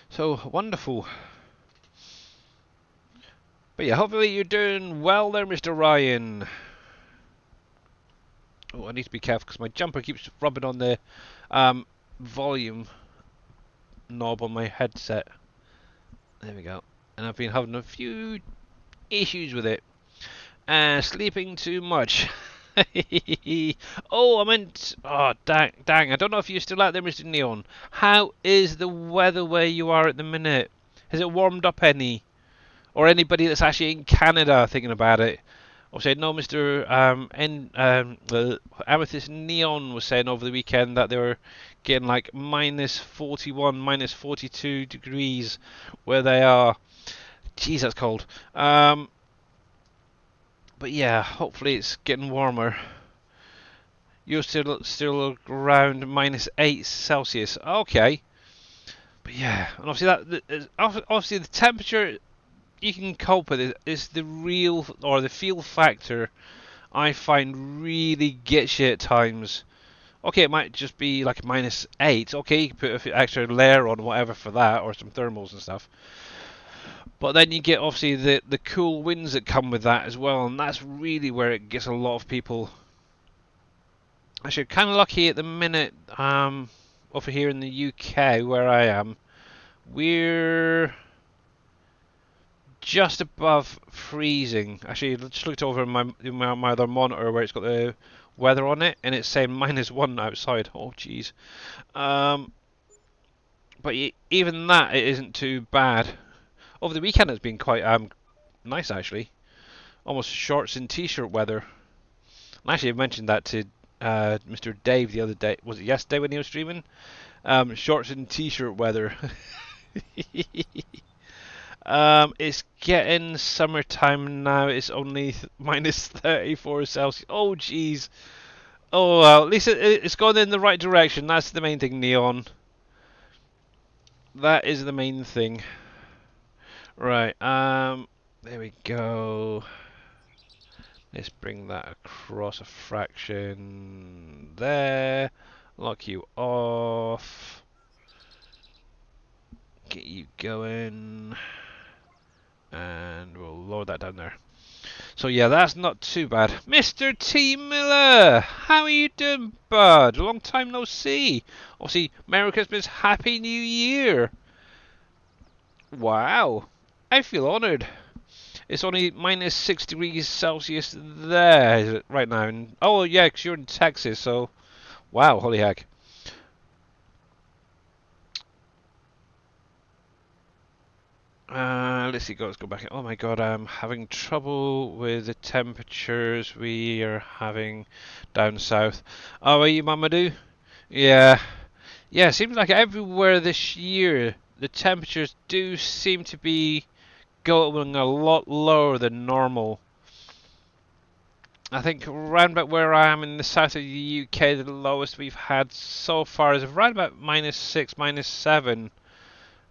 So wonderful. But yeah, hopefully you're doing well there, Mr. Ryan. Oh, I need to be careful because my jumper keeps rubbing on the volume knob on my headset. There we go. And I've been having a few issues with it. Sleeping too much. Oh, I meant... Oh, dang. I don't know if you're still out there, Mr. Neon. How is the weather where you are at the minute? Has it warmed up any? Or anybody that's actually in Canada thinking about it? Obviously, I know Mr. Amethyst Neon was saying over the weekend that they were getting like minus 41, minus 42 degrees where they are. Jeez, that's cold. But yeah, hopefully it's getting warmer. You're still around minus 8 Celsius. Okay. But yeah, and obviously the temperature you can cope with it. Is the real or the feel factor I find really gets you at times. Okay, it might just be like minus 8. Okay, you can put an extra layer on whatever for that, or some thermals and stuff. But then you get obviously the cool winds that come with that as well, and that's really where it gets a lot of people. Actually, kind of lucky at the minute over here in the UK where I am. We're just above freezing. Actually, I just looked over my other monitor where it's got the weather on it, and it's saying -1 outside. Oh, jeez. But even that, it isn't too bad. Over the weekend, it's been quite nice actually. Almost shorts and t-shirt weather. And actually, I mentioned that to Mr. Dave the other day. Was it yesterday when he was streaming? Shorts and t-shirt weather. It's getting summertime now. It's only minus 34 Celsius. Oh, jeez. Oh, well, at least it's going in the right direction. That's the main thing, Neon. That is the main thing. Right, there we go. Let's bring that across a fraction there. Lock you off. Get you going. And we'll lower that down there. So yeah, that's not too bad. Mr. T. Miller, how are you doing, bud? Long time no see. Obviously, Merry Christmas, Happy New Year. Wow, I feel honoured. It's only minus 6 degrees Celsius there right now. And, oh yeah, 'cause you're in Texas, so wow, holy heck. Let's see, let's go back. Oh my god, I'm having trouble with the temperatures we are having down south. Oh, are you, Mamadou? Yeah. Yeah, it seems like everywhere this year the temperatures do seem to be going a lot lower than normal. I think around about where I am in the south of the UK, the lowest we've had so far is around about -6, -7.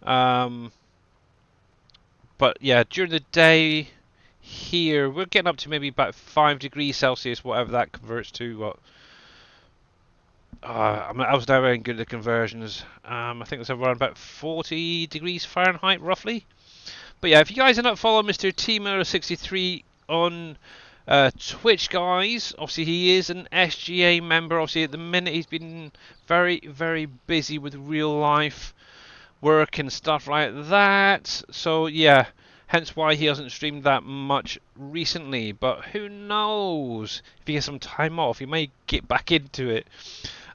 Um, but yeah, during the day here, we're getting up to maybe about 5 degrees Celsius, whatever that converts to. What? I was never very good at the conversions. I think it's around about 40 degrees Fahrenheit, roughly. But yeah, if you guys are not following Mr. T-Miller63 on Twitch, guys, obviously he is an SGA member. Obviously at the minute he's been very, very busy with real life work and stuff like that. So yeah, hence why he hasn't streamed that much recently. But who knows? If he gets some time off, he may get back into it.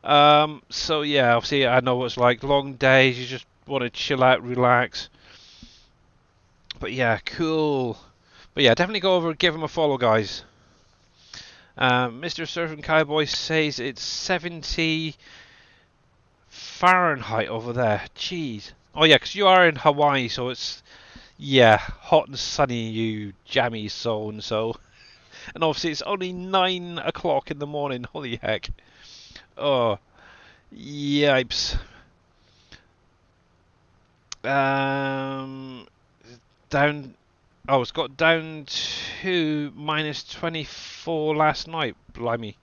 So yeah, obviously I know what it's like. Long days, you just want to chill out, relax. But yeah, cool. But yeah, definitely go over and give him a follow, guys. Mr. Surfing Cowboy says it's 70 Fahrenheit over there. Jeez. Oh yeah, 'cause you are in Hawaii, so it's, yeah, hot and sunny, you jammy so and so. And obviously it's only 9 o'clock in the morning. Holy heck. Oh, yipes. Down. Oh, it's got down to -24 last night. Blimey.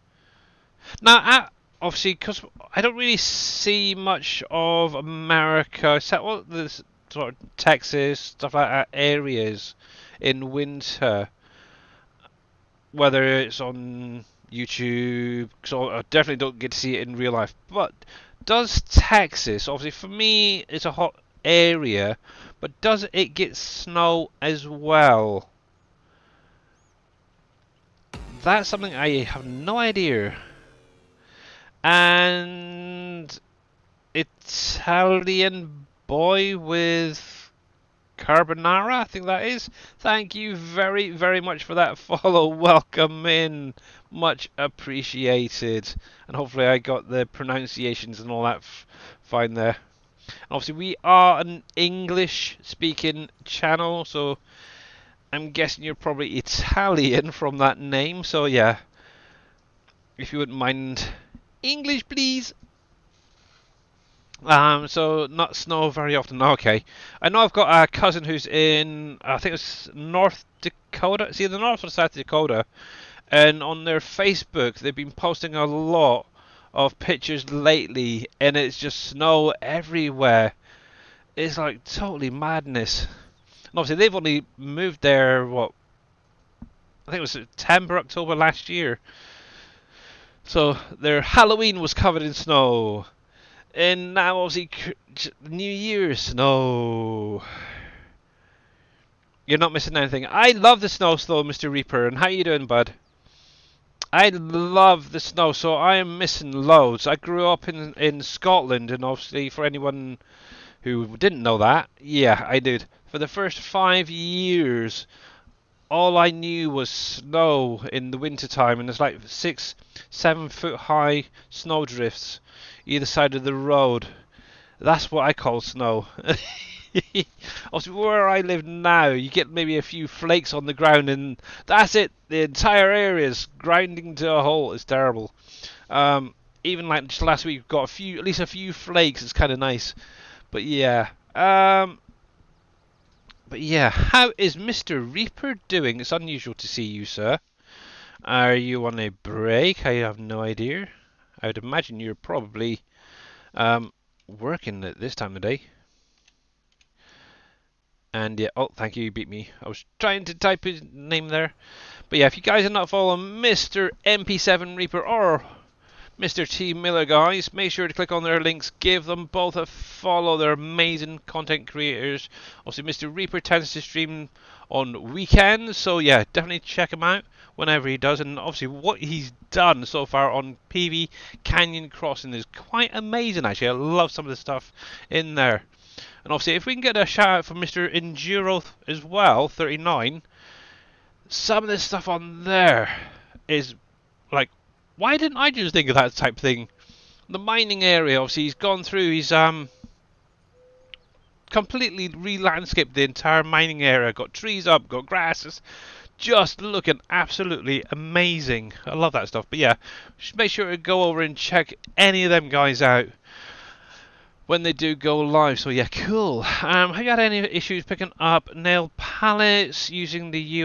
Now, obviously, because I don't really see much of America, except well, there's sort of Texas, stuff like that, areas in winter. Whether it's on YouTube, so I definitely don't get to see it in real life. But does Texas, obviously for me, it's a hot area, but does it get snow as well? That's something I have no idea. And Italian boy with carbonara, I think that is. Thank you very, very much for that follow. Welcome in. Much appreciated. And hopefully I got the pronunciations and all that fine there. And obviously we are an English speaking channel, so I'm guessing you're probably Italian from that name. So yeah, if you wouldn't mind, English please. So not snow very often. Okay, I know I've got a cousin who's in, I think it's North Dakota. It's either North or South Dakota, and on their Facebook they've been posting a lot of pictures lately, and it's just snow everywhere. It's like totally madness. And obviously they've only moved there, what? I think it was September, October last year. So their Halloween was covered in snow. And now obviously New Year's snow. You're not missing anything. I love the snow though, Mr. Reaper. And how you doing, bud? I love the snow, so I am missing loads. I grew up in Scotland, and obviously for anyone who didn't know that, yeah, I did. For the first 5 years, all I knew was snow in the wintertime, and there's like 6, 7 foot high snowdrifts either side of the road. That's what I call snow. Obviously, where I live now, you get maybe a few flakes on the ground, and that's it. The entire area is grinding to a halt. It's terrible. Even like just last week, got at least a few flakes. It's kind of nice. But yeah. But yeah, how is Mr. Reaper doing? It's unusual to see you, sir. Are you on a break? I have no idea. I would imagine you're probably working at this time of day. And yeah, oh, thank you, you beat me. I was trying to type his name there. But yeah, if you guys are not following Mr. MP7 Reaper or Mr. T Miller, guys, make sure to click on their links. Give them both a follow. They're amazing content creators. Also, Mr. Reaper tends to stream on weekends, so yeah, definitely check him out whenever he does. And obviously, what he's done so far on PV Canyon Crossing is quite amazing. Actually, I love some of the stuff in there. And obviously, if we can get a shout out from Mr. Enduro as well, 39, some of this stuff on there is like, why didn't I just think of that type of thing? The mining area, obviously, he's gone through, he's completely re-landscaped the entire mining area, got trees up, got grasses, just looking absolutely amazing. I love that stuff. But yeah, just make sure to go over and check any of them guys out when they do go live. So yeah, cool. Have you had any issues picking up nail pallets using the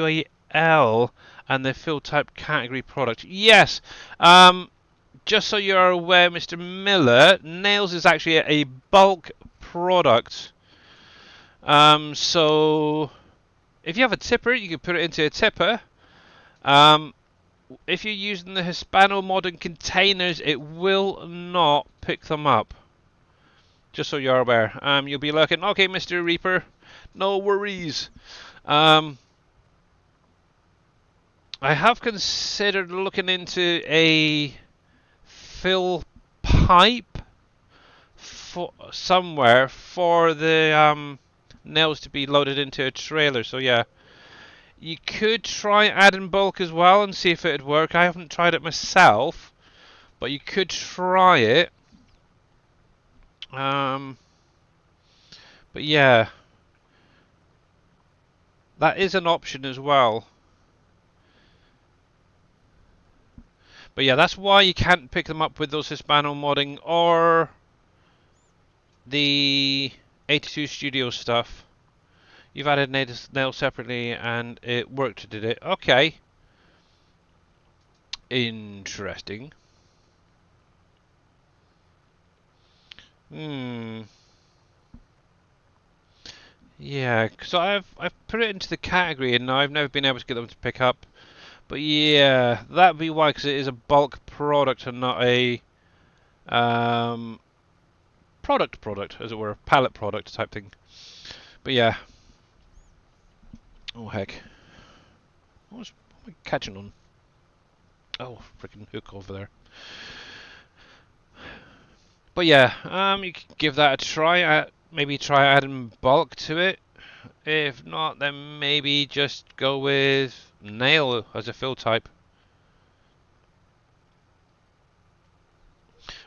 UAL and the fill type category product? Yes. Just so you're aware, Mr. Miller, nails is actually a bulk product. So if you have a tipper, you can put it into a tipper. If you're using the Hispano modern containers, it will not pick them up. Just so you're aware. You'll be looking, okay, Mr. Reaper, no worries. I have considered looking into a fill pipe for somewhere for the nails to be loaded into a trailer. So yeah, you could try adding bulk as well and see if it'd work. I haven't tried it myself, but you could try it. But yeah, that is an option as well. But yeah, that's why you can't pick them up with those Hispano modding or the 82 Studio stuff. You've added nails separately and it worked, did it? Okay. Interesting. Yeah, because I've put it into the category and I've never been able to get them to pick up. But yeah, that'd be why, because it is a bulk product and not a product, as it were, pallet product type thing. But yeah. Oh heck. What am I catching on? Oh, freaking hook over there. But yeah, you can give that a try. Maybe try adding bulk to it. If not, then maybe just go with nail as a fill type.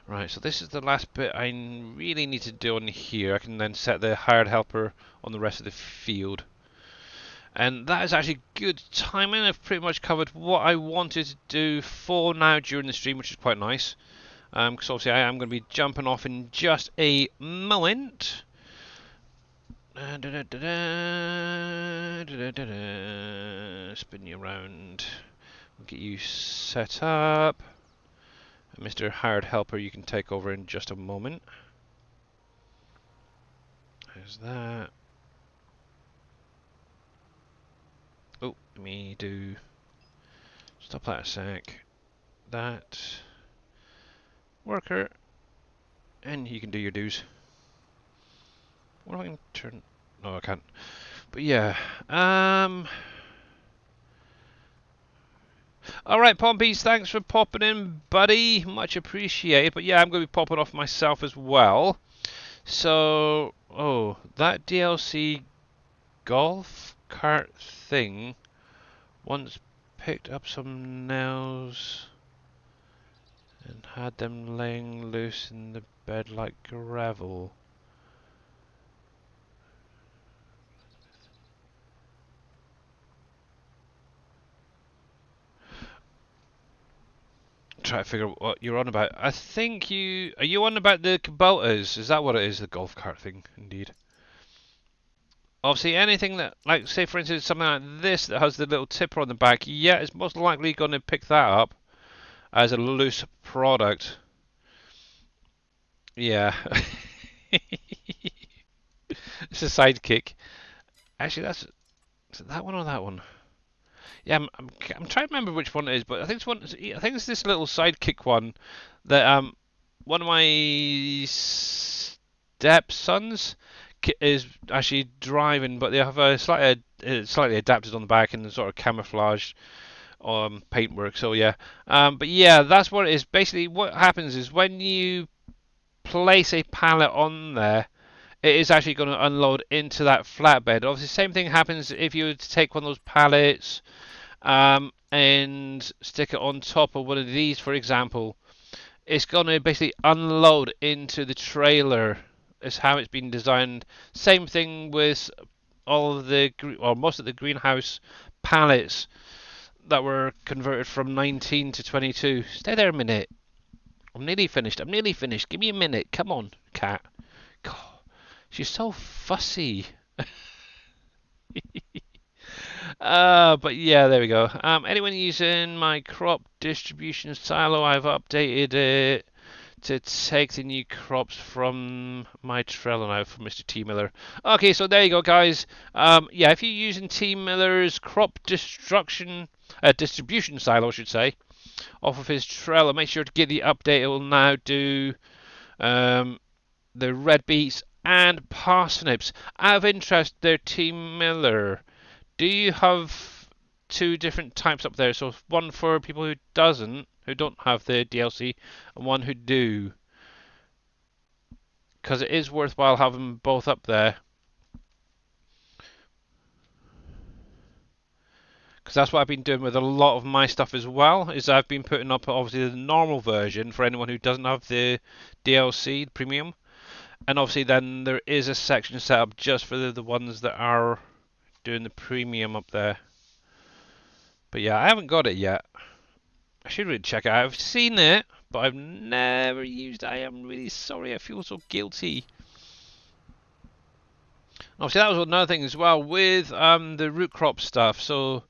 Right, so this is the last bit I really need to do on here. I can then set the hired helper on the rest of the field. And that is actually good timing. I've pretty much covered what I wanted to do for now during the stream, which is quite nice. Because obviously I am going to be jumping off in just a moment. Spin you around. We'll get you set up. Mr. Hired Helper, you can take over in just a moment. There's that. Oh, let me do... Stop that a sec. That. Worker. And you can do your dues. What do I turn... No, I can't. But yeah. Alright, Pompies, thanks for popping in, buddy. Much appreciated. But yeah, I'm going to be popping off myself as well. So, oh, that DLC golf cart thing once picked up some nails and had them laying loose in the bed like gravel. Try to figure out what you're on about. I think are you on about the Kubotas? Is that what it is, the golf cart thing? Indeed. Obviously, anything that, like, say for instance, something like this that has the little tipper on the back, yeah, it's most likely going to pick that up as a loose product. Yeah. It's a sidekick. Actually, is it that one or that one? Yeah, I'm trying to remember which one it is, but I think it's this little sidekick one that one of my stepsons is actually driving, but they have a slightly adapted on the back and sort of camouflage paintwork. So yeah, but yeah, that's what it is. Basically, what happens is when you place a pallet on there, it is actually going to unload into that flatbed. Obviously, same thing happens if you were to take one of those pallets and stick it on top of one of these, for example. It's going to basically unload into the trailer. Is how it's been designed. Same thing with all of the, or most of the greenhouse pallets that were converted from 19 to 22. Stay there a minute. I'm nearly finished. I'm nearly finished. Give me a minute. Come on, cat. God, she's so fussy. But yeah, there we go. Anyone using my crop distribution silo, I've updated it to take the new crops from my trailer now from Mr. T Miller. Okay, so there you go, guys. Yeah, if you're using T Miller's crop distribution silo, I should say, off of his trailer, make sure to get the update. It will now do the red beets and parsnips. Out of interest, there, T Miller, do you have two different types up there? So one for people who don't have the DLC, and one who do, because it is worthwhile having both up there. Because that's what I've been doing with a lot of my stuff as well. Is I've been putting up obviously the normal version for anyone who doesn't have the DLC, the premium, and obviously then there is a section set up just for the ones that are doing the premium up there. But yeah, I haven't got it yet. I should really check it out. I've seen it, but I've never used it. I am really sorry. I feel so guilty. Obviously, that was another thing as well with the root crop stuff. So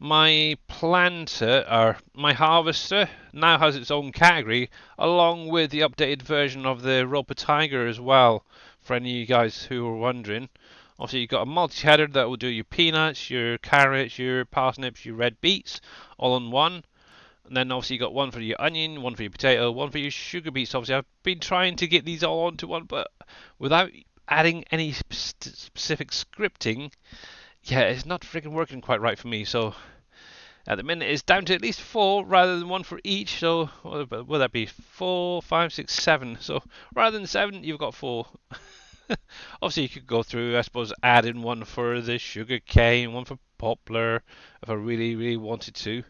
my planter, or my harvester, now has its own category, along with the updated version of the Roper Tiger as well, for any of you guys who are wondering. Obviously, you've got a multi-header that will do your peanuts, your carrots, your parsnips, your red beets, all in one. And then obviously you got one for your onion, one for your potato, one for your sugar beets. Obviously, I've been trying to get these all onto one, but without adding any specific scripting, yeah, it's not freaking working quite right for me. So at the minute, it's down to at least 4 rather than 1 for each. So what would that be? 4, 5, 6, 7. So rather than 7, you've got 4. Obviously, you could go through, I suppose, add in one for the sugar cane, one for poplar, if I really, really wanted to.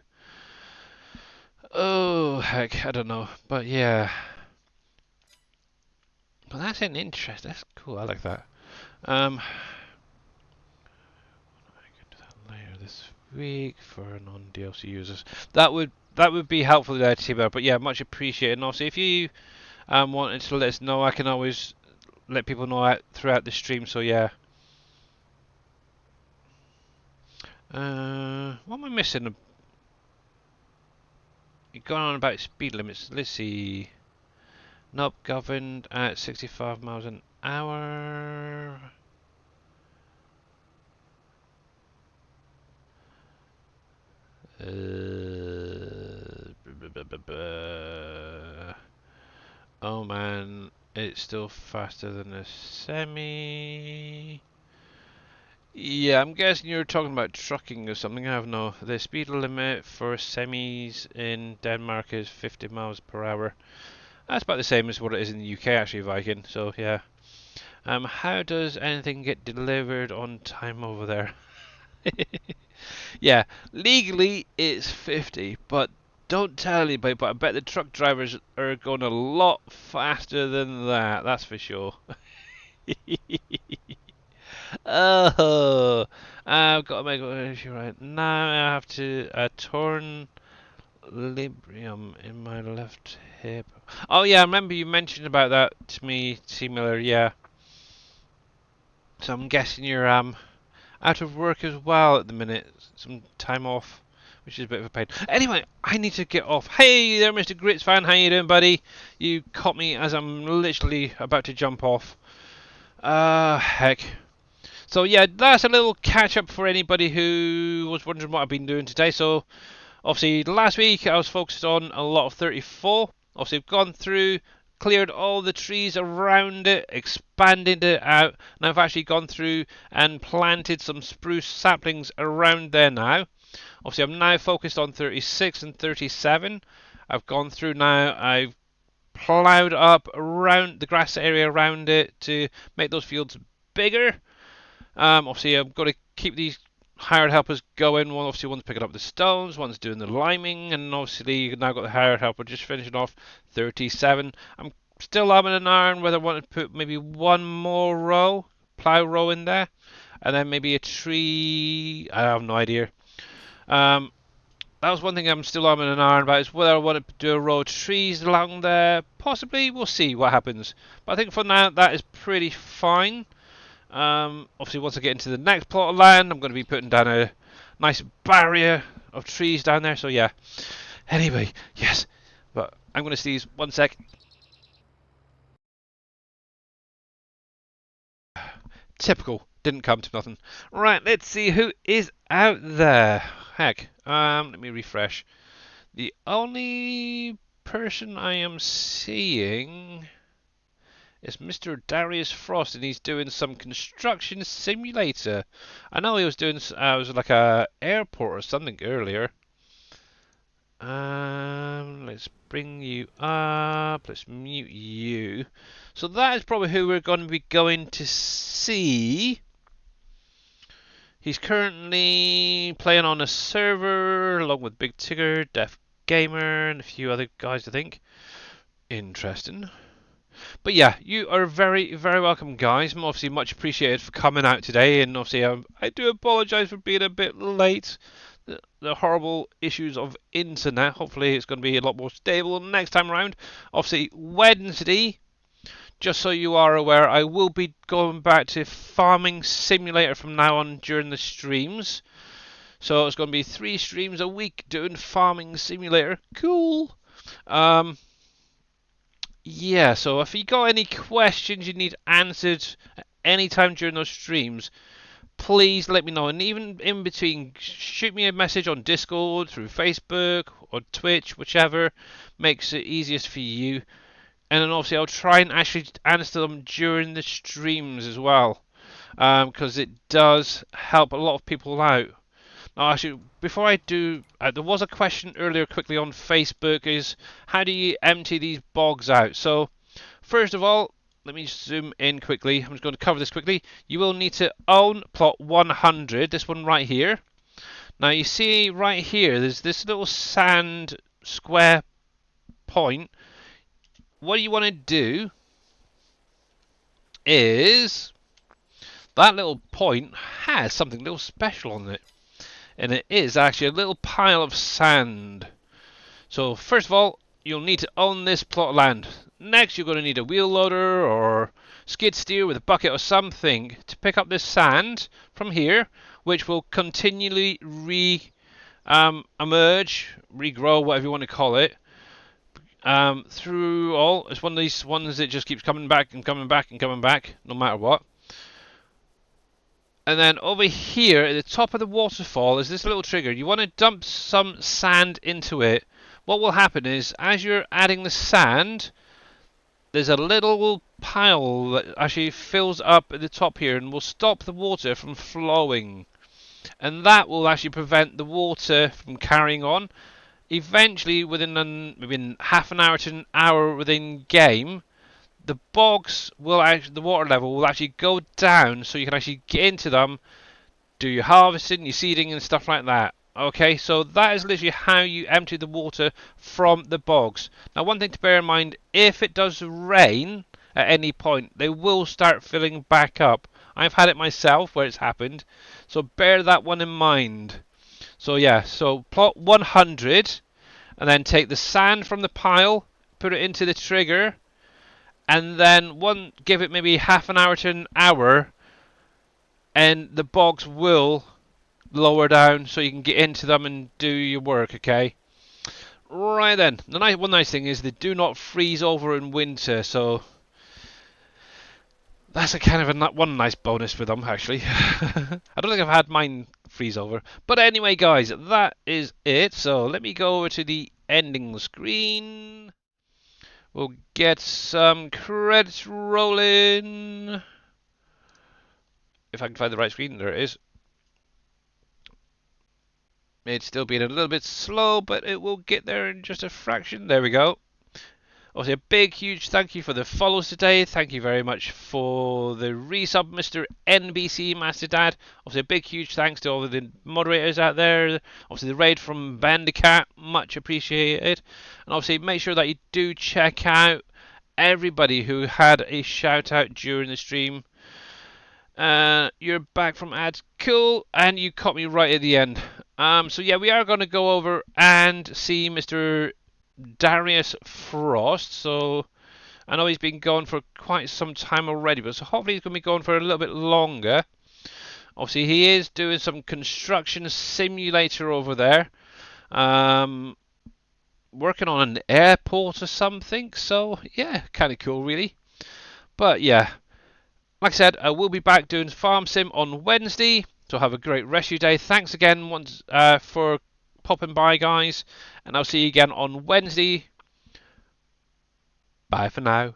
Oh, heck, I don't know. But yeah. But that's an interest. That's cool. I like that. I can do that later this week for non-DLC users. That would be helpful there, T-Bear. But yeah, much appreciated. And also, if you wanted to let us know, I can always let people know throughout the stream. So yeah. What am I missing? You're going on about speed limits. Let's see. Nope, governed at 65 miles an hour. Oh man, it's still faster than a semi. Yeah, I'm guessing you're talking about trucking or something. I have no. The speed limit for semis in Denmark is 50 miles per hour. That's about the same as what it is in the UK, actually, Viking. So yeah. How does anything get delivered on time over there? Yeah, legally it's 50, but don't tell anybody. But I bet the truck drivers are going a lot faster than that. That's for sure. Oh, I've got to make an issue right now. I have to torn librium in my left hip. Oh yeah, I remember you mentioned about that to me, T Miller. Yeah. So I'm guessing you're out of work as well at the minute. Some time off, which is a bit of a pain. Anyway, I need to get off. Hey there, Mr. Grits fan. How you doing, buddy? You caught me as I'm literally about to jump off. Heck. So yeah, that's a little catch up for anybody who was wondering what I've been doing today. So obviously last week I was focused on a lot of 34. Obviously I've gone through, cleared all the trees around it, expanded it out, and I've actually gone through and planted some spruce saplings around there now. Obviously I'm now focused on 36 and 37. I've gone through now, I've ploughed up around the grass area around it to make those fields bigger. Obviously, I've got to keep these hired helpers going. One, obviously, one's picking up the stones, one's doing the liming, and obviously, you've now got the hired helper just finishing off 37. I'm still having an iron whether I want to put maybe one more plough row in there, and then maybe a tree. I have no idea. Um, that was one thing I'm still having an iron about, is whether I want to do a row of trees along there. Possibly, we'll see what happens. But I think for now, that is pretty fine. Obviously, once I get into the next plot of land, I'm going to be putting down a nice barrier of trees down there. So yeah. Anyway, yes. But I'm going to sneeze. 1 sec. Typical. Didn't come to nothing. Right, let's see who is out there. Heck. Let me refresh. The only person I am seeing is Mr. Darius Frost, and he's doing some construction simulator. I know he was doing it was like a airport or something earlier. Let's bring you up. Let's mute you. So that is probably who we're going to be going to see. He's currently playing on a server along with Big Tigger, Def Gamer, and a few other guys, I think. Interesting. But yeah, you are very, very welcome, guys. I'm obviously much appreciated for coming out today, and obviously I do apologise for being a bit late. The horrible issues of internet. Hopefully it's going to be a lot more stable next time around. Obviously Wednesday, just so you are aware, I will be going back to Farming Simulator from now on during the streams. So it's going to be 3 streams a week doing Farming Simulator. Cool. Yeah, so if you got any questions you need answered at any time during those streams, please let me know. And even in between, shoot me a message on Discord, through Facebook, or Twitch, whichever makes it easiest for you. And then obviously I'll try and actually answer them during the streams as well, because it does help a lot of people out. Now, actually, before I do, there was a question earlier quickly on Facebook, is how do you empty these bogs out? So, first of all, let me zoom in quickly. I'm just going to cover this quickly. You will need to own plot 100, this one right here. Now, you see right here, there's this little sand square point. What you want to do is, that little point has something a little special on it. And it is actually a little pile of sand. So first of all, you'll need to own this plot of land. Next, you're going to need a wheel loader or skid steer with a bucket or something to pick up this sand from here, which will continually emerge, regrow, whatever you want to call it, through all. It's one of these ones that just keeps coming back and coming back and coming back, no matter what. And then over here at the top of the waterfall is this little trigger. You want to dump some sand into it. What will happen is, as you're adding the sand, there's a little pile that actually fills up at the top here and will stop the water from flowing. And that will actually prevent the water from carrying on. Eventually, within half an hour to an hour within game, the bogs will actually, the water level will actually go down, so you can actually get into them, do your harvesting, your seeding and stuff like that. Okay, so that is literally how you empty the water from the bogs. Now, one thing to bear in mind, if it does rain at any point, they will start filling back up. I've had it myself where it's happened, so bear that one in mind. So yeah, so plot 100, and then take the sand from the pile, put it into the trigger, and then give it maybe half an hour to an hour, and the bogs will lower down so you can get into them and do your work, okay? Right then, one nice thing is they do not freeze over in winter, so that's a kind of one nice bonus for them, actually. I don't think I've had mine freeze over. But anyway, guys, that is it. So let me go over to the ending screen. We'll get some credits rolling. If I can find the right screen, there it is. It's still being a little bit slow, but it will get there in just a fraction. There we go. Obviously, a big, huge thank you for the follows today. Thank you very much for the resub, Mr. NBC Master Dad. Obviously, a big, huge thanks to all of the moderators out there. Obviously, the raid from Bandicat, much appreciated. And obviously, make sure that you do check out everybody who had a shout out during the stream. You're back from ads, cool, and you caught me right at the end. So yeah, we are going to go over and see Mr. Darius Frost. So I know he's been going for quite some time already, but so hopefully he's going to be going for a little bit longer. Obviously, he is doing some construction simulator over there, working on an airport or something. So yeah, kind of cool, really. But yeah, like I said, I will be back doing Farm Sim on Wednesday. So have a great rest of your day. Thanks again once for popping by, guys, and I'll see you again on Wednesday. Bye for now.